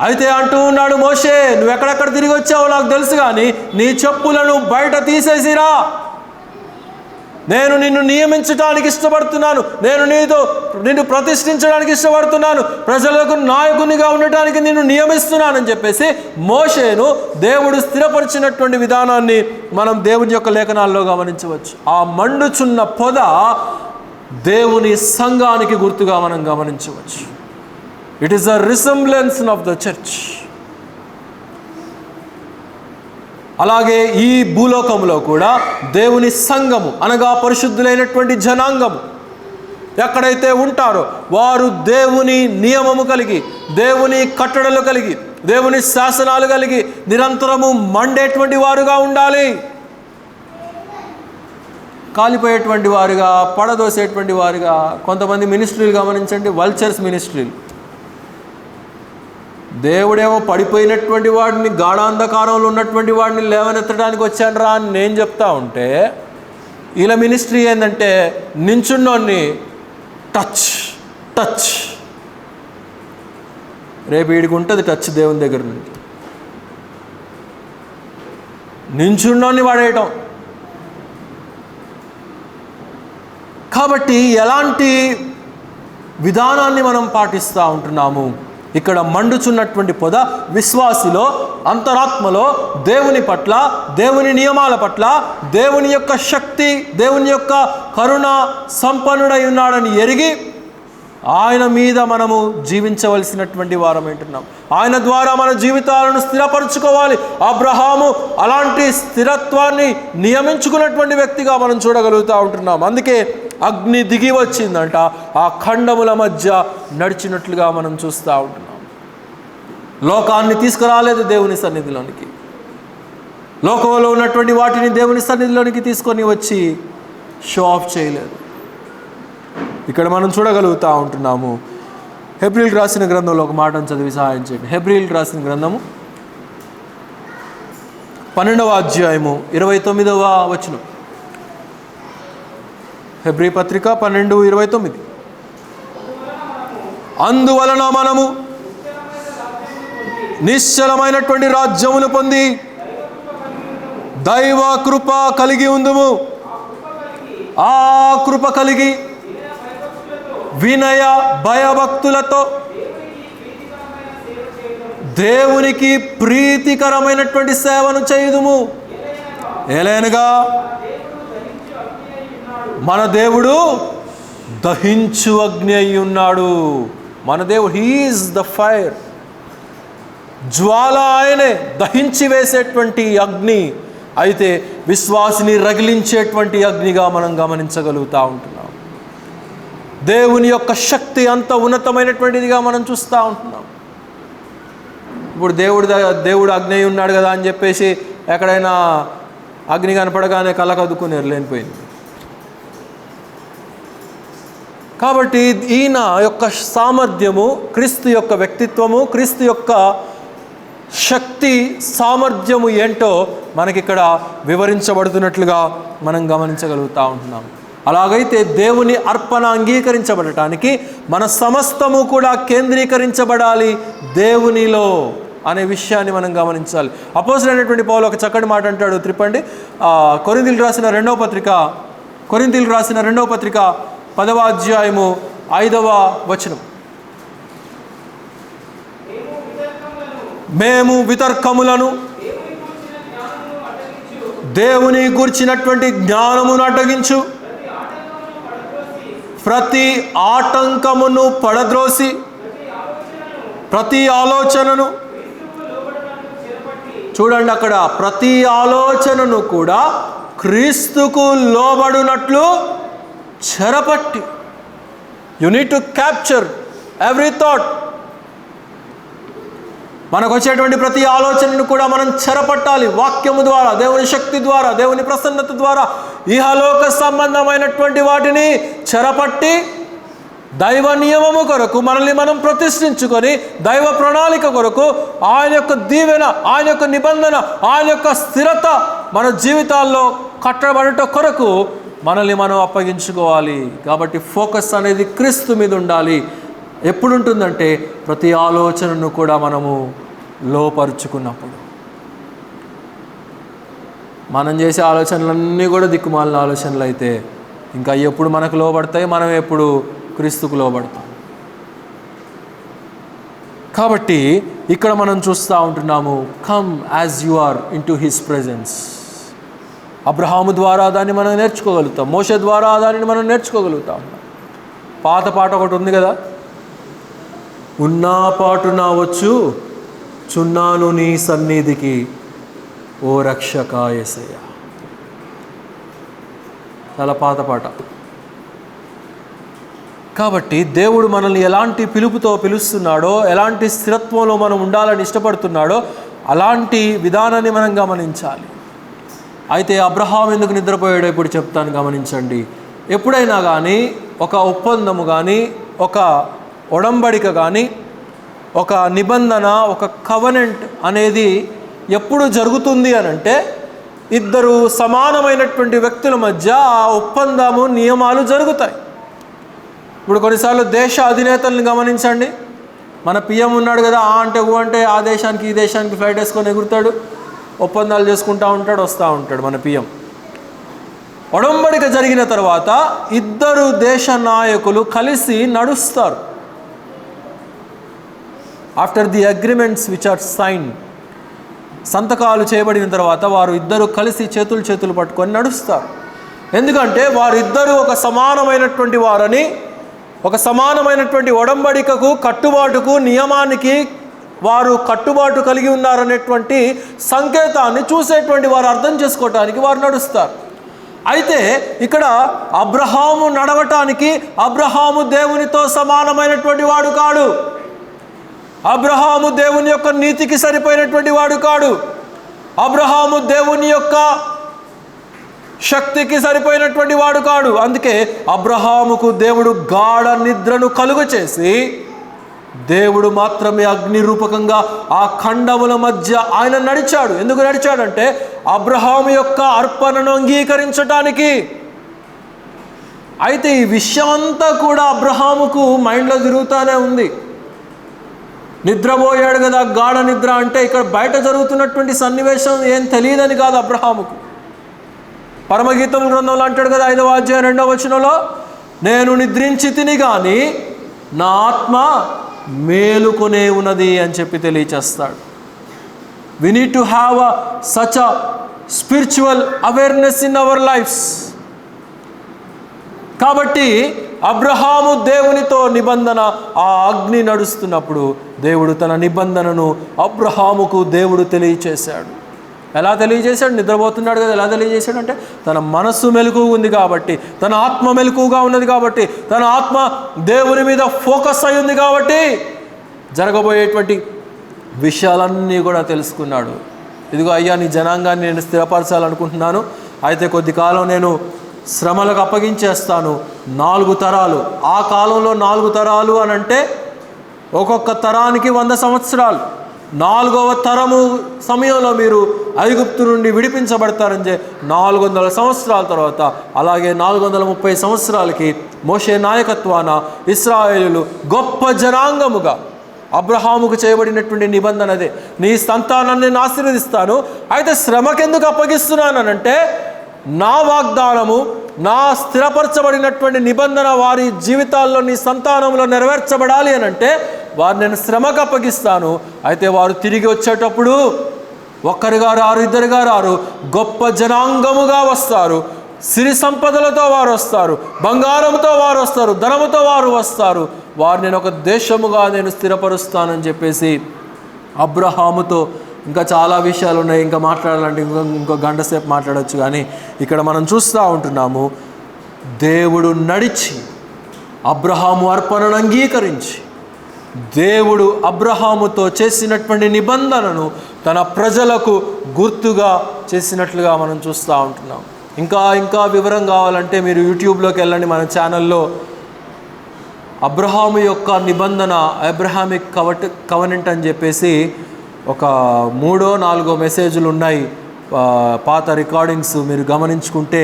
అయితే అంటూ ఉన్నాడు మోషే, నువ్వు ఎక్కడెక్కడ తిరిగి వచ్చావో నాకు తెలుసు కానీ నీ చెప్పులను బయట తీసేసిరా. నేను నిన్ను నియమించడానికి ఇష్టపడుతున్నాను, నేను నిన్ను ప్రతిష్ఠించడానికి ఇష్టపడుతున్నాను, ప్రజలకు నాయకునిగా ఉండటానికి నిన్ను నియమిస్తున్నానని చెప్పేసి మోషేను దేవుడు స్థిరపరిచినటువంటి విధానాన్ని మనం దేవుని యొక్క లేఖనాల్లో గమనించవచ్చు. ఆ మండుచున్న పొద దేవుని సంఘానికి గుర్తుగా మనం గమనించవచ్చు. It is a resemblance of the church. అలాగే ఈ భూలోకంలో కూడా దేవుని సంఘము అనగా పరిశుద్ధులైనటువంటి జనాంగము ఎక్కడైతే ఉంటారో వారు దేవుని నియమము కలిగి, దేవుని కట్టడలు కలిగి, దేవుని శాసనాలు కలిగి నిరంతరము మండేటువంటి వారుగా ఉండాలి. కాలిపోయేటువంటి వారుగా, పడదోసేటువంటి వారుగా. కొంతమంది మినిస్ట్రీలు గమనించండి, వల్చర్స్ మినిస్ట్రీలు. దేవుడేమో పడిపోయినటువంటి వాడిని, గాఢాంధకారంలో ఉన్నటువంటి వాడిని లేవనెత్తడానికి వచ్చాను రా అని నేను చెప్తా ఉంటే, ఇలా మినిస్ట్రీ ఏంటంటే నించున్నోన్ని టచ్. రేపు వీడికి ఉంటుంది టచ్ దేవుని దగ్గర నుండి. నించున్నోన్ని పడేయటం. కాబట్టి ఎలాంటి విధానాన్ని మనం పాటిస్తూ ఉంటున్నాము? ఇక్కడ మండుచున్నటువంటి పొద విశ్వాసిలో, అంతరాత్మలో దేవుని పట్ల, దేవుని నియమాల పట్ల, దేవుని యొక్క శక్తి, దేవుని యొక్క కరుణ సంపన్నుడై ఉన్నాడని ఎరిగి ఆయన మీద మనము జీవించవలసినటువంటి వారం ఏంటున్నాం. ఆయన ద్వారా మన జీవితాలను స్థిరపరచుకోవాలి. అబ్రహాము అలాంటి స్థిరత్వాన్ని నియమించుకున్నటువంటి వ్యక్తిగా మనం చూడగలుగుతూ ఉంటున్నాం. అందుకే అగ్ని దిగి వచ్చిందంట, ఆ ఖండముల మధ్య నడిచినట్లుగా మనం చూస్తూ ఉంటున్నాం. లోకాన్ని తీసుకురాలేదు దేవుని సన్నిధిలోనికి, లోకంలో ఉన్నటువంటి వాటిని దేవుని సన్నిధిలోనికి తీసుకొని వచ్చి షో ఆఫ్ చేయలేదు. ఇక్కడ మనం చూడగలుగుతూ ఉంటున్నాము. హెబ్రీయులకు రాసిన గ్రంథంలో ఒక మాటను చదివి సహాయం చేయండి. హెబ్రీయులకు రాసిన గ్రంథము 12వ అధ్యాయము 29వ వచనం. హెబ్రీ పత్రిక 12:29. అందువలన మనము నిశ్చలమైనటువంటి రాజ్యమును పొంది దైవ కృప కలిగి ఉందుము. ఆ కృప కలిగి వినయ భయభక్తులతో దేవునికి ప్రీతికరమైనటువంటి సేవను చేయుదుము. ఏలైనగా మన దేవుడు దహించు అగ్ని అయి ఉన్నాడు. మన దేవుడు, హీ ఈజ్ ద ఫైర్. జ్వాల ఆయనే, దహించి వేసేటువంటి అగ్ని. అయితే విశ్వాసిని రగిలించేటువంటి అగ్నిగా మనం గమనించగలుగుతూ ఉంటున్నాం. దేవుని యొక్క శక్తి అంత ఉన్నతమైనటువంటిదిగా మనం చూస్తూ ఉంటున్నాం. ఇప్పుడు దేవుడు అగ్ని ఉన్నాడు కదా అని చెప్పేసి ఎక్కడైనా అగ్ని కనపడగానే కళ్ళకద్దుకునేరు లేనిపోయింది. కాబట్టి ఈయన యొక్క సామర్థ్యము, క్రీస్తు యొక్క వ్యక్తిత్వము, క్రీస్తు యొక్క శక్తి సామర్థ్యము ఏంటో మనకిక్కడ వివరించబడుతున్నట్లుగా మనం గమనించగలుగుతూ ఉంటున్నాం. అలాగైతే దేవుని అర్పణ అంగీకరించబడటానికి మన సమస్తము కూడా కేంద్రీకరించబడాలి దేవునిలో అనే విషయాన్ని మనం గమనించాలి. అపోస్తలుడైనటువంటి పౌలు ఒక చక్కటి మాట అంటాడు. త్రిప్పండి. కొరింథీయులకు రాసిన రెండవ పత్రిక 10వ అధ్యాయము 5వ వచనం. మేము వితర్కములను దేవుని గూర్చినటువంటి జ్ఞానమును అడ్డగించు, ప్రతి ఆటంకమును పడద్రోసి, ప్రతి ఆలోచనను, చూడండి అక్కడ, ప్రతి ఆలోచనను కూడా క్రీస్తుకు లోబడునట్లు చెరపట్టి. You need to capture every thought. మనకు వచ్చేటువంటి ప్రతి ఆలోచనను కూడా మనం చెరపట్టాలి. వాక్యము ద్వారా, దేవుని శక్తి ద్వారా, దేవుని ప్రసన్నత ద్వారా ఇహలోక సంబంధమైనటువంటి వాటిని చెరపట్టి దైవ నియమము కొరకు మనల్ని మనం ప్రతిష్ఠించుకొని, దైవ ప్రణాళిక కొరకు, ఆయన యొక్క దీవెన, ఆయన యొక్క నిబంధన, ఆయన యొక్క స్థిరత మన జీవితాల్లో కట్టబడట కొరకు మనల్ని మనం అప్పగించుకోవాలి. కాబట్టి ఫోకస్ అనేది క్రీస్తు మీద ఉండాలి. ఎప్పుడు ఉంటుందంటే ప్రతి ఆలోచనను కూడా మనము లోపరుచుకున్నప్పుడు. మనం చేసే ఆలోచనలన్నీ కూడా దిక్కుమాలిన ఆలోచనలు అయితే ఇంకా ఎప్పుడు మనకు లోబడతాయి, మనం ఎప్పుడు క్రీస్తుకు లోబడతాం. కాబట్టి ఇక్కడ మనం చూస్తూ ఉంటున్నాము, come as you are into his presence. అబ్రహాము ద్వారా దాన్ని మనం నేర్చుకోగలుగుతాం, మోషే ద్వారా దానిని మనం నేర్చుకోగలుగుతాం. పాత పాట ఒకటి ఉంది కదా, ఉన్నా పాటున వచ్చు చున్నాను నీ సన్నిధికి ఓ రక్షక యేసయ్య. చాలా పాత పాట. కాబట్టి దేవుడు మనల్ని ఎలాంటి పిలుపుతో పిలుస్తున్నాడో, ఎలాంటి స్థిరత్వంలో మనం ఉండాలని ఇష్టపడుతున్నాడో అలాంటి విధానాన్ని మనం గమనించాలి. అయితే అబ్రహాం ఎందుకు నిద్రపోయాడో ఇప్పుడు చెప్తాను, గమనించండి. ఎప్పుడైనా కానీ ఒక ఒప్పందము కానీ, ఒక ఒడంబడిక కానీ, ఒక నిబంధన, ఒక కవనెంట్ అనేది ఎప్పుడు జరుగుతుంది అని అంటే ఇద్దరు సమానమైనటువంటి వ్యక్తుల మధ్య ఆ ఒప్పందము, నియమాలు జరుగుతాయి. ఇప్పుడు కొన్నిసార్లు దేశ అధినేతలను గమనించండి. మన పిఎం ఉన్నాడు కదా, ఆ అంటే ఊ అంటే ఆ దేశానికి ఈ దేశానికి ఫ్లైట్ వేసుకొని ఎగురుతాడు, ఒప్పందాలు చేసుకుంటూ ఉంటాడు, వస్తూ ఉంటాడు మన పిఎం. ఒడంబడిక జరిగిన తర్వాత ఇద్దరు దేశ నాయకులు కలిసి నడుస్తారు. After the agreements which are sign, సంతకాలు చేయబడిన తర్వాత వారు ఇద్దరు కలిసి చేతులు పట్టుకొని నడుస్తారు. ఎందుకంటే వారిద్దరూ ఒక సమానమైనటువంటి వారని, ఒక సమానమైనటువంటి ఒడంబడికకు, కట్టుబాటుకు, నియమానికి వారు కట్టుబాటు కలిగి ఉన్నారనేటువంటి సంకేతాన్ని చూసేటువంటి వారు అర్థం చేసుకోవటానికి వారు నడుస్తారు. అయితే ఇక్కడ అబ్రహాము నడవటానికి అబ్రహాము దేవునితో సమానమైనటువంటి వాడు కాడు. అబ్రహాము దేవుని యొక్క నీతికి సరిపోయినటువంటి వాడు కాడు. అబ్రహాము దేవుని యొక్క శక్తికి సరిపోయినటువంటి వాడు కాడు. అందుకే అబ్రహాముకు దేవుడు గాఢ నిద్రను కలుగ చేసి, దేవుడు మాత్రమే అగ్ని రూపకంగా ఆ ఖండముల మధ్య ఆయన నడిచాడు. ఎందుకు నడిచాడంటే అబ్రహాము యొక్క అర్పణను అంగీకరించటానికి. అయితే ఈ విషయం అంతా కూడా అబ్రహాముకు మైండ్లో తిరుగుతూనే ఉంది. నిద్రపోయాడు కదా, గాఢ నిద్ర అంటే ఇక్కడ బయట జరుగుతున్నటువంటి సన్నివేశం ఏం తెలియదని కాదు అబ్రహాముకు. పరమగీతం గ్రంథంలో అంటాడు కదా 5వ అధ్యాయం 2వ వచనంలో, నేను నిద్రించి తిని కానీ నా ఆత్మ మేలుకొనే ఉన్నది అని చెప్పి తెలియచేస్తాడు. We need to have such a spiritual awareness in our lives. కాబట్టి అబ్రహాము దేవునితో నిబంధన, ఆ అగ్ని నడుస్తున్నప్పుడు దేవుడు తన నిబంధనను అబ్రహాముకు దేవుడు తెలియచేశాడు. ఎలా తెలియజేశాడు? నిద్రపోతున్నాడు కదా, ఎలా తెలియజేశాడు అంటే తన మనస్సు మెలకుగా ఉంది కాబట్టి, తన ఆత్మ మెలకుగా ఉన్నది కాబట్టి, తన ఆత్మ దేవుని మీద ఫోకస్ అయి ఉంది కాబట్టి జరగబోయేటువంటి విషయాలన్నీ కూడా తెలుసుకున్నాడు. ఇదిగో అయ్యా, నీ జనాంగాన్ని నేను స్థిరపరచాలనుకుంటున్నాను, అయితే కొద్ది కాలం నేను శ్రమలకు అప్పగించేస్తాను. 4 తరాలు, ఆ కాలంలో 4 తరాలు అని అంటే ఒక్కొక్క తరానికి 100 సంవత్సరాలు. 4వ తరము సమయంలో మీరు ఐగుప్తు నుండి విడిపించబడతారని 400 సంవత్సరాల తర్వాత, అలాగే 430 సంవత్సరాలకి మోషే నాయకత్వాన ఇశ్రాయేలులు గొప్ప జనాంగముగా, అబ్రహాముకు చేయబడినటువంటి నిబంధన అదే, నీ సంతానాన్ని నేను ఆశీర్వదిస్తాను, అయితే శ్రమకెందుకు అప్పగిస్తున్నానంటే నా వాగ్దానము, నా స్థిరపరచబడినటువంటి నిబంధన వారి జీవితాల్లో, నీ సంతానంలో నెరవేర్చబడాలి అని అంటే వారు నేను శ్రమకు అప్పగిస్తాను. అయితే వారు తిరిగి వచ్చేటప్పుడు ఒక్కరిగా రారు, ఇద్దరుగా రారు, గొప్ప జనాంగముగా వస్తారు. సిరి సంపదలతో వారు వస్తారు, బంగారంతో వారు వస్తారు, ధనముతో వారు వస్తారు. వారు నేను ఒక దేశముగా నేను స్థిరపరుస్తానని చెప్పేసి అబ్రహాముతో, ఇంకా చాలా విషయాలు ఉన్నాయి, ఇంకా మాట్లాడాలంటే ఇంకో గంట సేపు మాట్లాడవచ్చు. కానీ ఇక్కడ మనం చూస్తూ ఉంటున్నాము, దేవుడు నడిచి అబ్రహాము అర్పణను అంగీకరించి, దేవుడు అబ్రహాముతో చేసినటువంటి నిబంధనను తన ప్రజలకు గుర్తుగా చేసినట్లుగా మనం చూస్తూ ఉంటున్నాం. ఇంకా వివరం కావాలంటే మీరు యూట్యూబ్లోకి వెళ్ళండి. మన ఛానల్లో అబ్రహాము యొక్క నిబంధన, అబ్రహామిక్ కవెనెంట్ అని చెప్పేసి ఒక 3-4 మెసేజ్లు ఉన్నాయి, పాత రికార్డింగ్స్. మీరు గమనించుకుంటే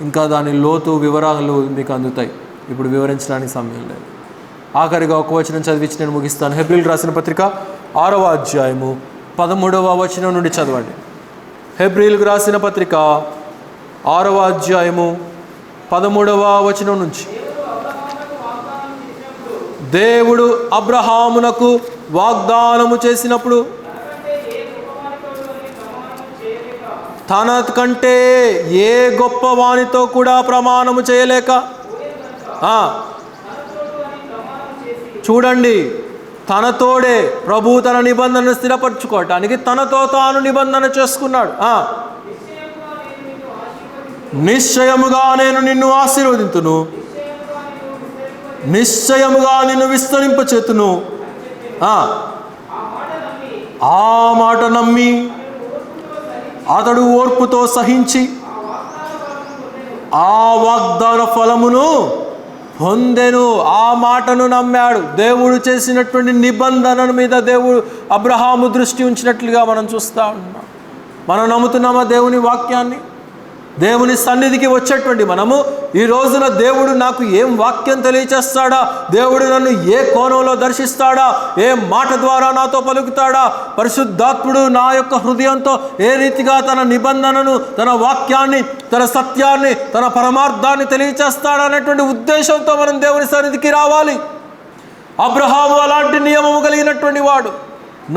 ఇంకా దాని లోతు వివరాలు మీకు అందుతాయి. ఇప్పుడు వివరించడానికి సమయం లేదు. ఆఖరిగా ఒక వచనం చదివించి నేను ముగిస్తాను. హెబ్రీయులకు రాసిన పత్రిక 6వ అధ్యాయము 13వ వచనం నుండి చదవండి. హెబ్రీయులకు రాసిన పత్రిక 6వ అధ్యాయము 13వ వచనం నుంచి, దేవుడు అబ్రహామునకు వాగ్దానము చేసినప్పుడు తన కంటే ఏ గొప్ప వానితో కూడా ప్రమాణము చేయలేక, చూడండి, తనతోడే ప్రభు తన నిబంధనను స్థిరపరచుకోవటానికి తనతో తాను నిబంధన చేసుకున్నాడు. నిశ్చయముగా నేను నిన్ను ఆశీర్వదింతును, నిశ్చయముగా నిన్ను విస్తరింపచేతును. ఆ మాట నమ్మి అతడు ఓర్పుతో సహించి ఆ వాగ్దాన ఫలమును పొందెను. ఆ మాటను నమ్మాడు. దేవుడు చేసినటువంటి నిబంధన మీద దేవుడు అబ్రహాము దృష్టి ఉంచినట్లుగా మనం చూస్తూ ఉన్నాం. మనం నమ్ముతున్నామా దేవుని వాక్యాన్ని? దేవుని సన్నిధికి వచ్చేటువంటి మనము ఈ రోజున దేవుడు నాకు ఏం వాక్యం తెలియచేస్తాడా, దేవుడు నన్ను ఏ కోణంలో దర్శిస్తాడా, ఏ మాట ద్వారా నాతో పలుకుతాడా, పరిశుద్ధాత్ముడు నా యొక్క హృదయంతో ఏ రీతిగా తన నిబంధనను, తన వాక్యాన్ని, తన సత్యాన్ని, తన పరమార్థాన్ని తెలియచేస్తాడా అనేటువంటి ఉద్దేశంతో మనం దేవుని సన్నిధికి రావాలి. అబ్రహాము అలాంటి నియమము కలిగినటువంటి వాడు,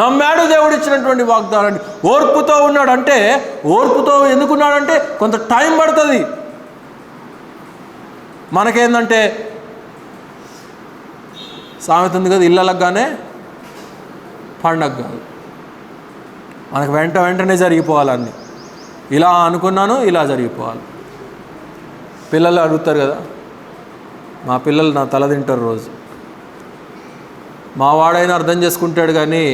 నమ్మాడు దేవుడు ఇచ్చినటువంటి వాగ్దానాన్ని, ఓర్పుతో ఉన్నాడు. అంటే ఓర్పుతో ఎందుకున్నాడంటే కొంత టైం పడుతుంది. మనకేందంటే సామెత ఉంది కదా, ఇళ్ళలగానే పండగ కాదు. మనకు వెంటనే జరిగిపోవాలన్నీ. ఇలా అనుకున్నాను, ఇలా జరిగిపోవాలి. పిల్లలు అడుగుతారు కదా, మా పిల్లలు నా తల తింటారు రోజు. మా వాడైనా అర్థం చేసుకుంటాడు కానీ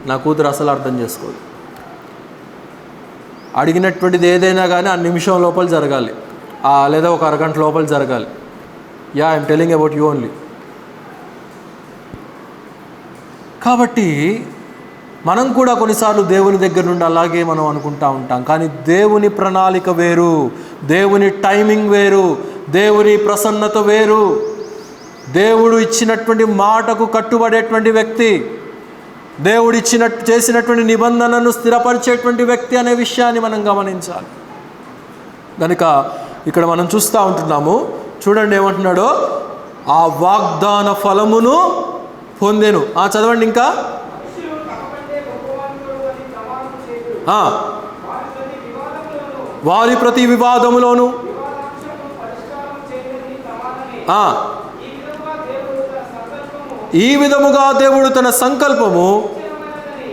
నా కూతురు అసలు అర్థం చేసుకోదు. అడిగినటువంటిది ఏదైనా కానీ ఆ నిమిషం లోపల జరగాలి, లేదా ఒక అరగంట లోపల జరగాలి. I'm telling about you only. కాబట్టి మనం కూడా కొన్నిసార్లు దేవుని దగ్గర నుండి అలాగే మనం అనుకుంటూ ఉంటాం. కానీ దేవుని ప్రణాళిక వేరు, దేవుని టైమింగ్ వేరు, దేవుని ప్రసన్నత వేరు. దేవుడు ఇచ్చినటువంటి మాటకు కట్టుబడేటువంటి వ్యక్తి, దేవుడు చేసినటువంటి నిబంధనను స్థిరపరిచేటువంటి వ్యక్తి అనే విషయాన్ని మనం గమనించాలి. కనుక ఇక్కడ మనం చూస్తూ ఉంటున్నాము. చూడండి ఏమంటున్నాడో, ఆ వాగ్దాన ఫలమును పొందెను. చదవండి ఇంకా. వారి ప్రతి వివాదములోను ఈ విధముగా దేవుడు తన సంకల్పము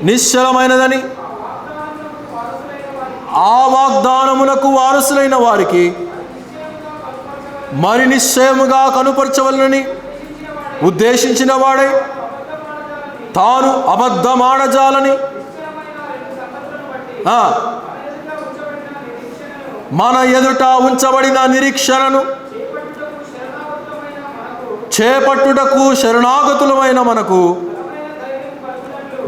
నిశ్చలమైనదని, ఆ వాగ్దానమునకు వారసులైన వారికి మరి నిశ్చయముగా కనుపరచవలనని ఉద్దేశించిన వాడై తాను అబద్ధమాడజాలని మన ఎదుట ఉంచబడిన నిరీక్షణను చేపట్టుటకు శరణాగతులమైన మనకు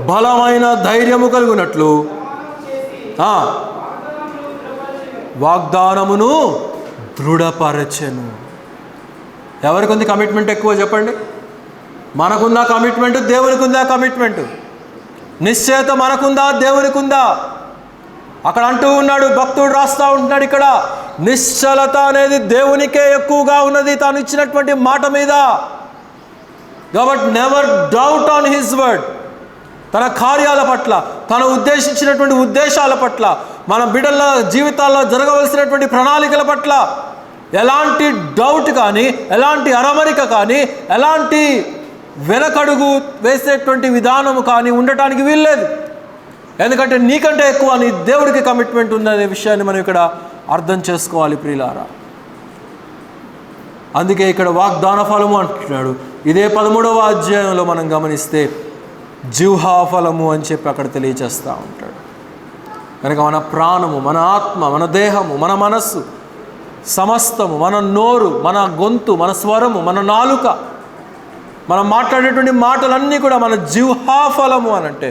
బలమైన ధైర్యము కలుగునట్లు వాగ్దానమును దృఢపరచెను. ఎవరికి ఉంది కమిట్మెంట్ ఎక్కువ చెప్పండి? మనకుందా కమిట్మెంట్? దేవునికి ఉందా కమిట్మెంట్? నిశ్చయత మనకుందా? దేవునికి ఉందా? అక్కడ అంటూ ఉన్నాడు, భక్తుడు రాస్తూ ఉంటున్నాడు ఇక్కడ, నిశ్చలత అనేది దేవునికే ఎక్కువగా ఉన్నది తాను ఇచ్చినటువంటి మాట మీద. కాబట్టి never doubt on his word. తన కార్యాల పట్ల, తను ఉద్దేశించినటువంటి ఉద్దేశాల పట్ల, మన బిడ్డల జీవితాల్లో జరగవలసినటువంటి ప్రణాళికల పట్ల ఎలాంటి డౌట్ కానీ, ఎలాంటి అరమరిక కానీ, ఎలాంటి వెనకడుగు వేసేటువంటి విధానము కానీ ఉండటానికి వీల్లేదు. ఎందుకంటే నీకంటే ఎక్కువ నీ దేవుడికి కమిట్మెంట్ ఉందనే విషయాన్ని మనం ఇక్కడ అర్థం చేసుకోవాలి ప్రియులారా. అందుకే ఇక్కడ వాగ్దాన ఫలము అంటున్నాడు. ఇదే 13వ అధ్యాయంలో మనం గమనిస్తే జిహ్వా ఫలము అని చెప్పి అక్కడ తెలియచేస్తూ ఉంటాడు. కనుక మన ప్రాణము, మన ఆత్మ, మన దేహము, మన మనస్సు సమస్తము, మన నోరు, మన గొంతు, మన స్వరము, మన నాలుక, మనం మాట్లాడేటువంటి మాటలన్నీ కూడా మన జిహ్వా ఫలము అని అంటే,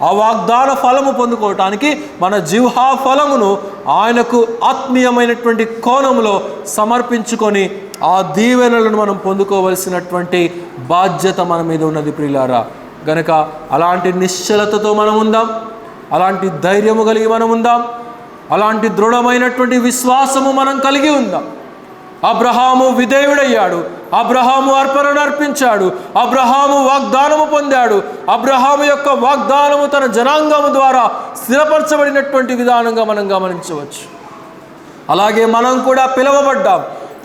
ఆ వాగ్దాన ఫలము పొందుకోవటానికి మన జిహ్వా ఫలమును ఆయనకు ఆత్మీయమైనటువంటి కోణంలో సమర్పించుకొని ఆ దీవెనలను మనం పొందుకోవలసినటువంటి బాధ్యత మన మీద ఉన్నది ప్రియులారా. గనక అలాంటి నిశ్చలతతో మనం ఉందాం, అలాంటి ధైర్యము కలిగి మనం ఉందాం, అలాంటి దృఢమైనటువంటి విశ్వాసము మనం కలిగి ఉందాం. అబ్రహాము విధేయుడయ్యాడు, అబ్రహాము అర్పణను అర్పించాడు, అబ్రహాము వాగ్దానము పొందాడు. అబ్రహాము యొక్క వాగ్దానము తన జనాంగము ద్వారా స్థిరపరచబడినటువంటి విధానంగా మనం గమనించవచ్చు. అలాగే మనం కూడా పిలువబడ్డాం,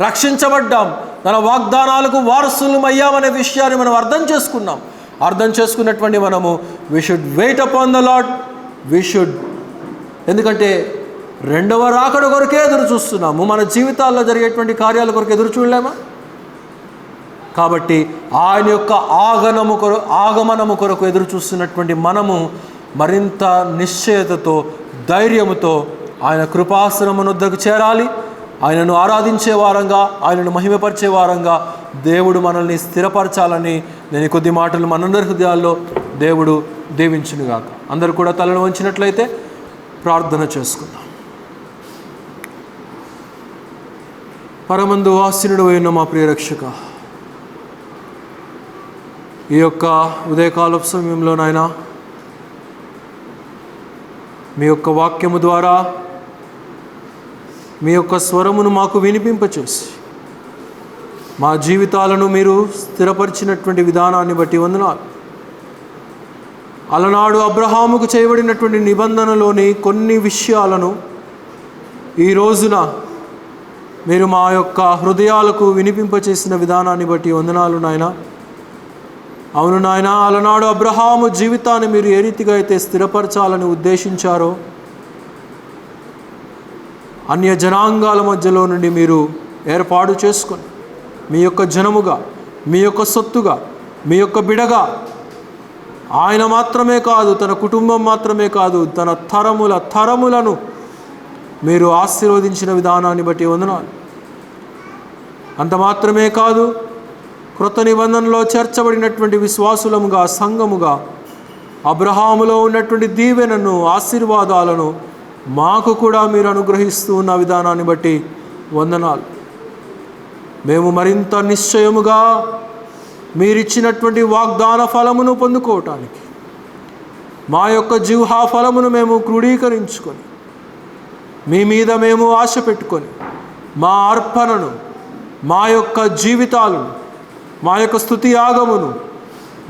రక్షించబడ్డాం, తన వాగ్దానాలకు వారసులం అయ్యామనే విషయాన్ని మనం అర్థం చేసుకున్నాం. అర్థం చేసుకున్నటువంటి మనము we should wait upon the lord. ఎందుకంటే రెండవ రాకడ కొరకే ఎదురు చూస్తున్నాము, మన జీవితాల్లో జరిగేటువంటి కార్యాల కొరకు ఎదురు చూడలేమా? కాబట్టి ఆయన యొక్క ఆగమనము కొరకు ఎదురు చూస్తున్నటువంటి మనము మరింత నిశ్చయతతో, ధైర్యముతో ఆయన కృపాసనమును వద్దకు చేరాలి. ఆయనను ఆరాధించే వారంగా, ఆయనను మహిమపరిచే వారంగా దేవుడు మనల్ని స్థిరపరచాలని నేను కొద్ది మాటలు మనందరి హృదయాల్లో దేవుడు దీవించునుగాక. అందరూ కూడా తలను వంచినట్లయితే ప్రార్థన చేసుకుందాం. పరమందు ఆసీనుడు అయిన మా ప్రియరక్షక, ఈ యొక్క ఉదయకాలపు సమయంలో నాయన మీ యొక్క వాక్యము ద్వారా మీ యొక్క స్వరమును మాకు వినిపింపచేసి మా జీవితాలను మీరు స్థిరపరిచినటువంటి విధానాన్ని బట్టి వందనాలు. అలనాడు అబ్రహాముకు చేయబడినటువంటి నిబంధనలోని కొన్ని విషయాలను ఈ రోజున మీరు మా యొక్క హృదయాలకు వినిపింపచేసిన విధానాన్ని బట్టి వందనాలు నాయన. అవును నాయన, అలనాడు అబ్రహాము జీవితాన్ని మీరు ఏ రీతిగా అయితే స్థిరపరచాలని ఉద్దేశించారో, అన్య జనాంగాల మధ్యలో నుండి మీరు ఏర్పాటు చేసుకొని మీ యొక్క జనముగా, మీ యొక్క సొత్తుగా, మీ యొక్క బిడగా ఆయన మాత్రమే కాదు, తన కుటుంబం మాత్రమే కాదు, తన తరములను మీరు ఆశీర్వదించిన విధానాన్ని బట్టి వందనాలు. అంత మాత్రమే కాదు, క్రొత్త నిబంధనలో చేర్చబడినటువంటి విశ్వాసులముగా, సంఘముగా అబ్రహాములో ఉన్నటువంటి దీవెనను, ఆశీర్వాదాలను మాకు కూడా మీరు అనుగ్రహిస్తూ ఉన్న విధానాన్ని బట్టి వందనాలు. మేము మరింత నిశ్చయముగా మీరిచ్చినటువంటి వాగ్దాన ఫలమును పొందుకోవటానికి మా యొక్క జీవహా ఫలమును మేము క్రోడీకరించుకొని మీ మీద మేము ఆశ పెట్టుకొని మా అర్పణను, మా యొక్క జీవితాలను, మా యొక్క స్తుతి యాగమును,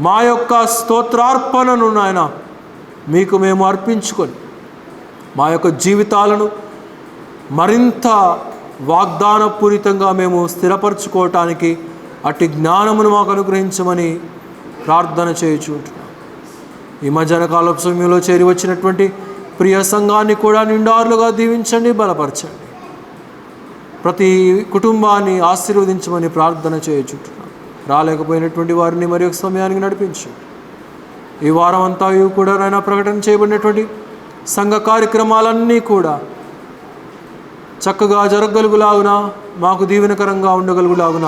మా యొక్క స్తోత్రార్పణను నాయన మీకు మేము అర్పించుకొని మా యొక్క జీవితాలను మరింత వాగ్దానపూరితంగా మేము స్థిరపరచుకోవటానికి అట్టి జ్ఞానమును మాకు అనుగ్రహించమని ప్రార్థన చేయుచుంటున్నాం. ఈ మధ్యాహ్న కాల సమయంలో చేరి వచ్చినటువంటి ప్రియ సంఘాన్ని కూడా నిండారులుగా దీవించండి, బలపరచండి. ప్రతి కుటుంబాన్ని ఆశీర్వదించమని ప్రార్థన చేయుచుంటున్నాం. రాలేకపోయినటువంటి వారిని మరి ఒక సమయానికి నడిపించండి. ఈ వారం అంతా కూడా నాయన ప్రకటన చేయబడినటువంటి సంఘ కార్యక్రమాలన్నీ కూడా చక్కగా జరగగలుగులాగున, మాకు దీవెనకరంగా ఉండగలుగులాగున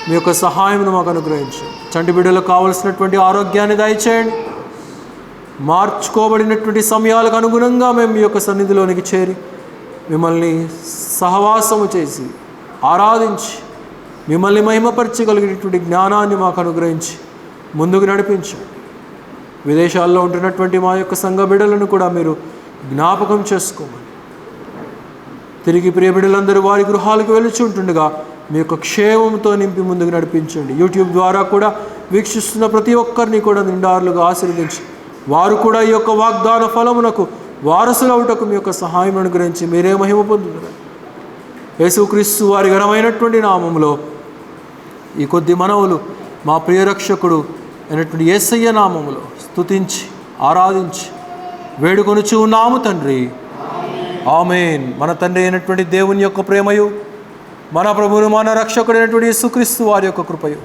మీ యొక్క సహాయమును మాకు అనుగ్రహించండి. చంటి బిడ్డలకు కావలసినటువంటి ఆరోగ్యాన్ని దయచేయండి. మార్చుకోబడినటువంటి సమయాలకు అనుగుణంగా మేము మీ యొక్క సన్నిధిలోనికి చేరి మిమ్మల్ని సహవాసము చేసి ఆరాధించి మిమ్మల్ని మహిమపరచగలిగినటువంటి జ్ఞానాన్ని మాకు అనుగ్రహించి ముందుకు నడిపించండి. విదేశాల్లో ఉంటున్నటువంటి మా యొక్క సంఘ బిడ్డలను కూడా మీరు జ్ఞాపకం చేసుకోమని, తిరిగి ప్రియ బిడ్డలందరూ వారి గృహాలకు వెలుచుంటుండగా మీ యొక్క క్షేమంతో నింపి ముందుకు నడిపించండి. యూట్యూబ్ ద్వారా కూడా వీక్షిస్తున్న ప్రతి ఒక్కరిని కూడా నిండారులుగా ఆశీర్వదించి వారు కూడా ఈ యొక్క వాగ్దాన ఫలమునకు వారసులవుటకు మీ యొక్క సహాయం అనుగ్రహించి మీరే మహిమ పొందుతున్నారు. యేసుక్రీస్తు వారి ఘనమైనటువంటి నామములో ఈ కొద్ది మనవులు మా ప్రియరక్షకుడు అయినటువంటి యేసయ్య నామములో స్తుతించి ఆరాధించి వేడుకొనుచు ఉన్నాము తండ్రి. ఆమేన్. మన తండ్రి అయినటువంటి దేవుని యొక్క ప్రేమయు, మన ప్రభువును మన రక్షకుడైనటువంటి యేసుక్రీస్తు వారి యొక్క కృపయు,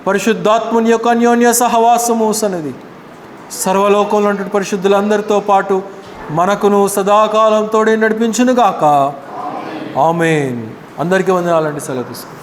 పరిశుద్ధాత్ముని యొక్క అన్యోన్య సహవాసము సన్నిధి సర్వలోకంలో ఉన్నటువంటి పరిశుద్ధులందరితో పాటు మనకును సదాకాలం తోడే నడిపించునుగాక. ఆమేన్. అందరికీ వందనాలండి. సెలవు తీసుకుంటాం.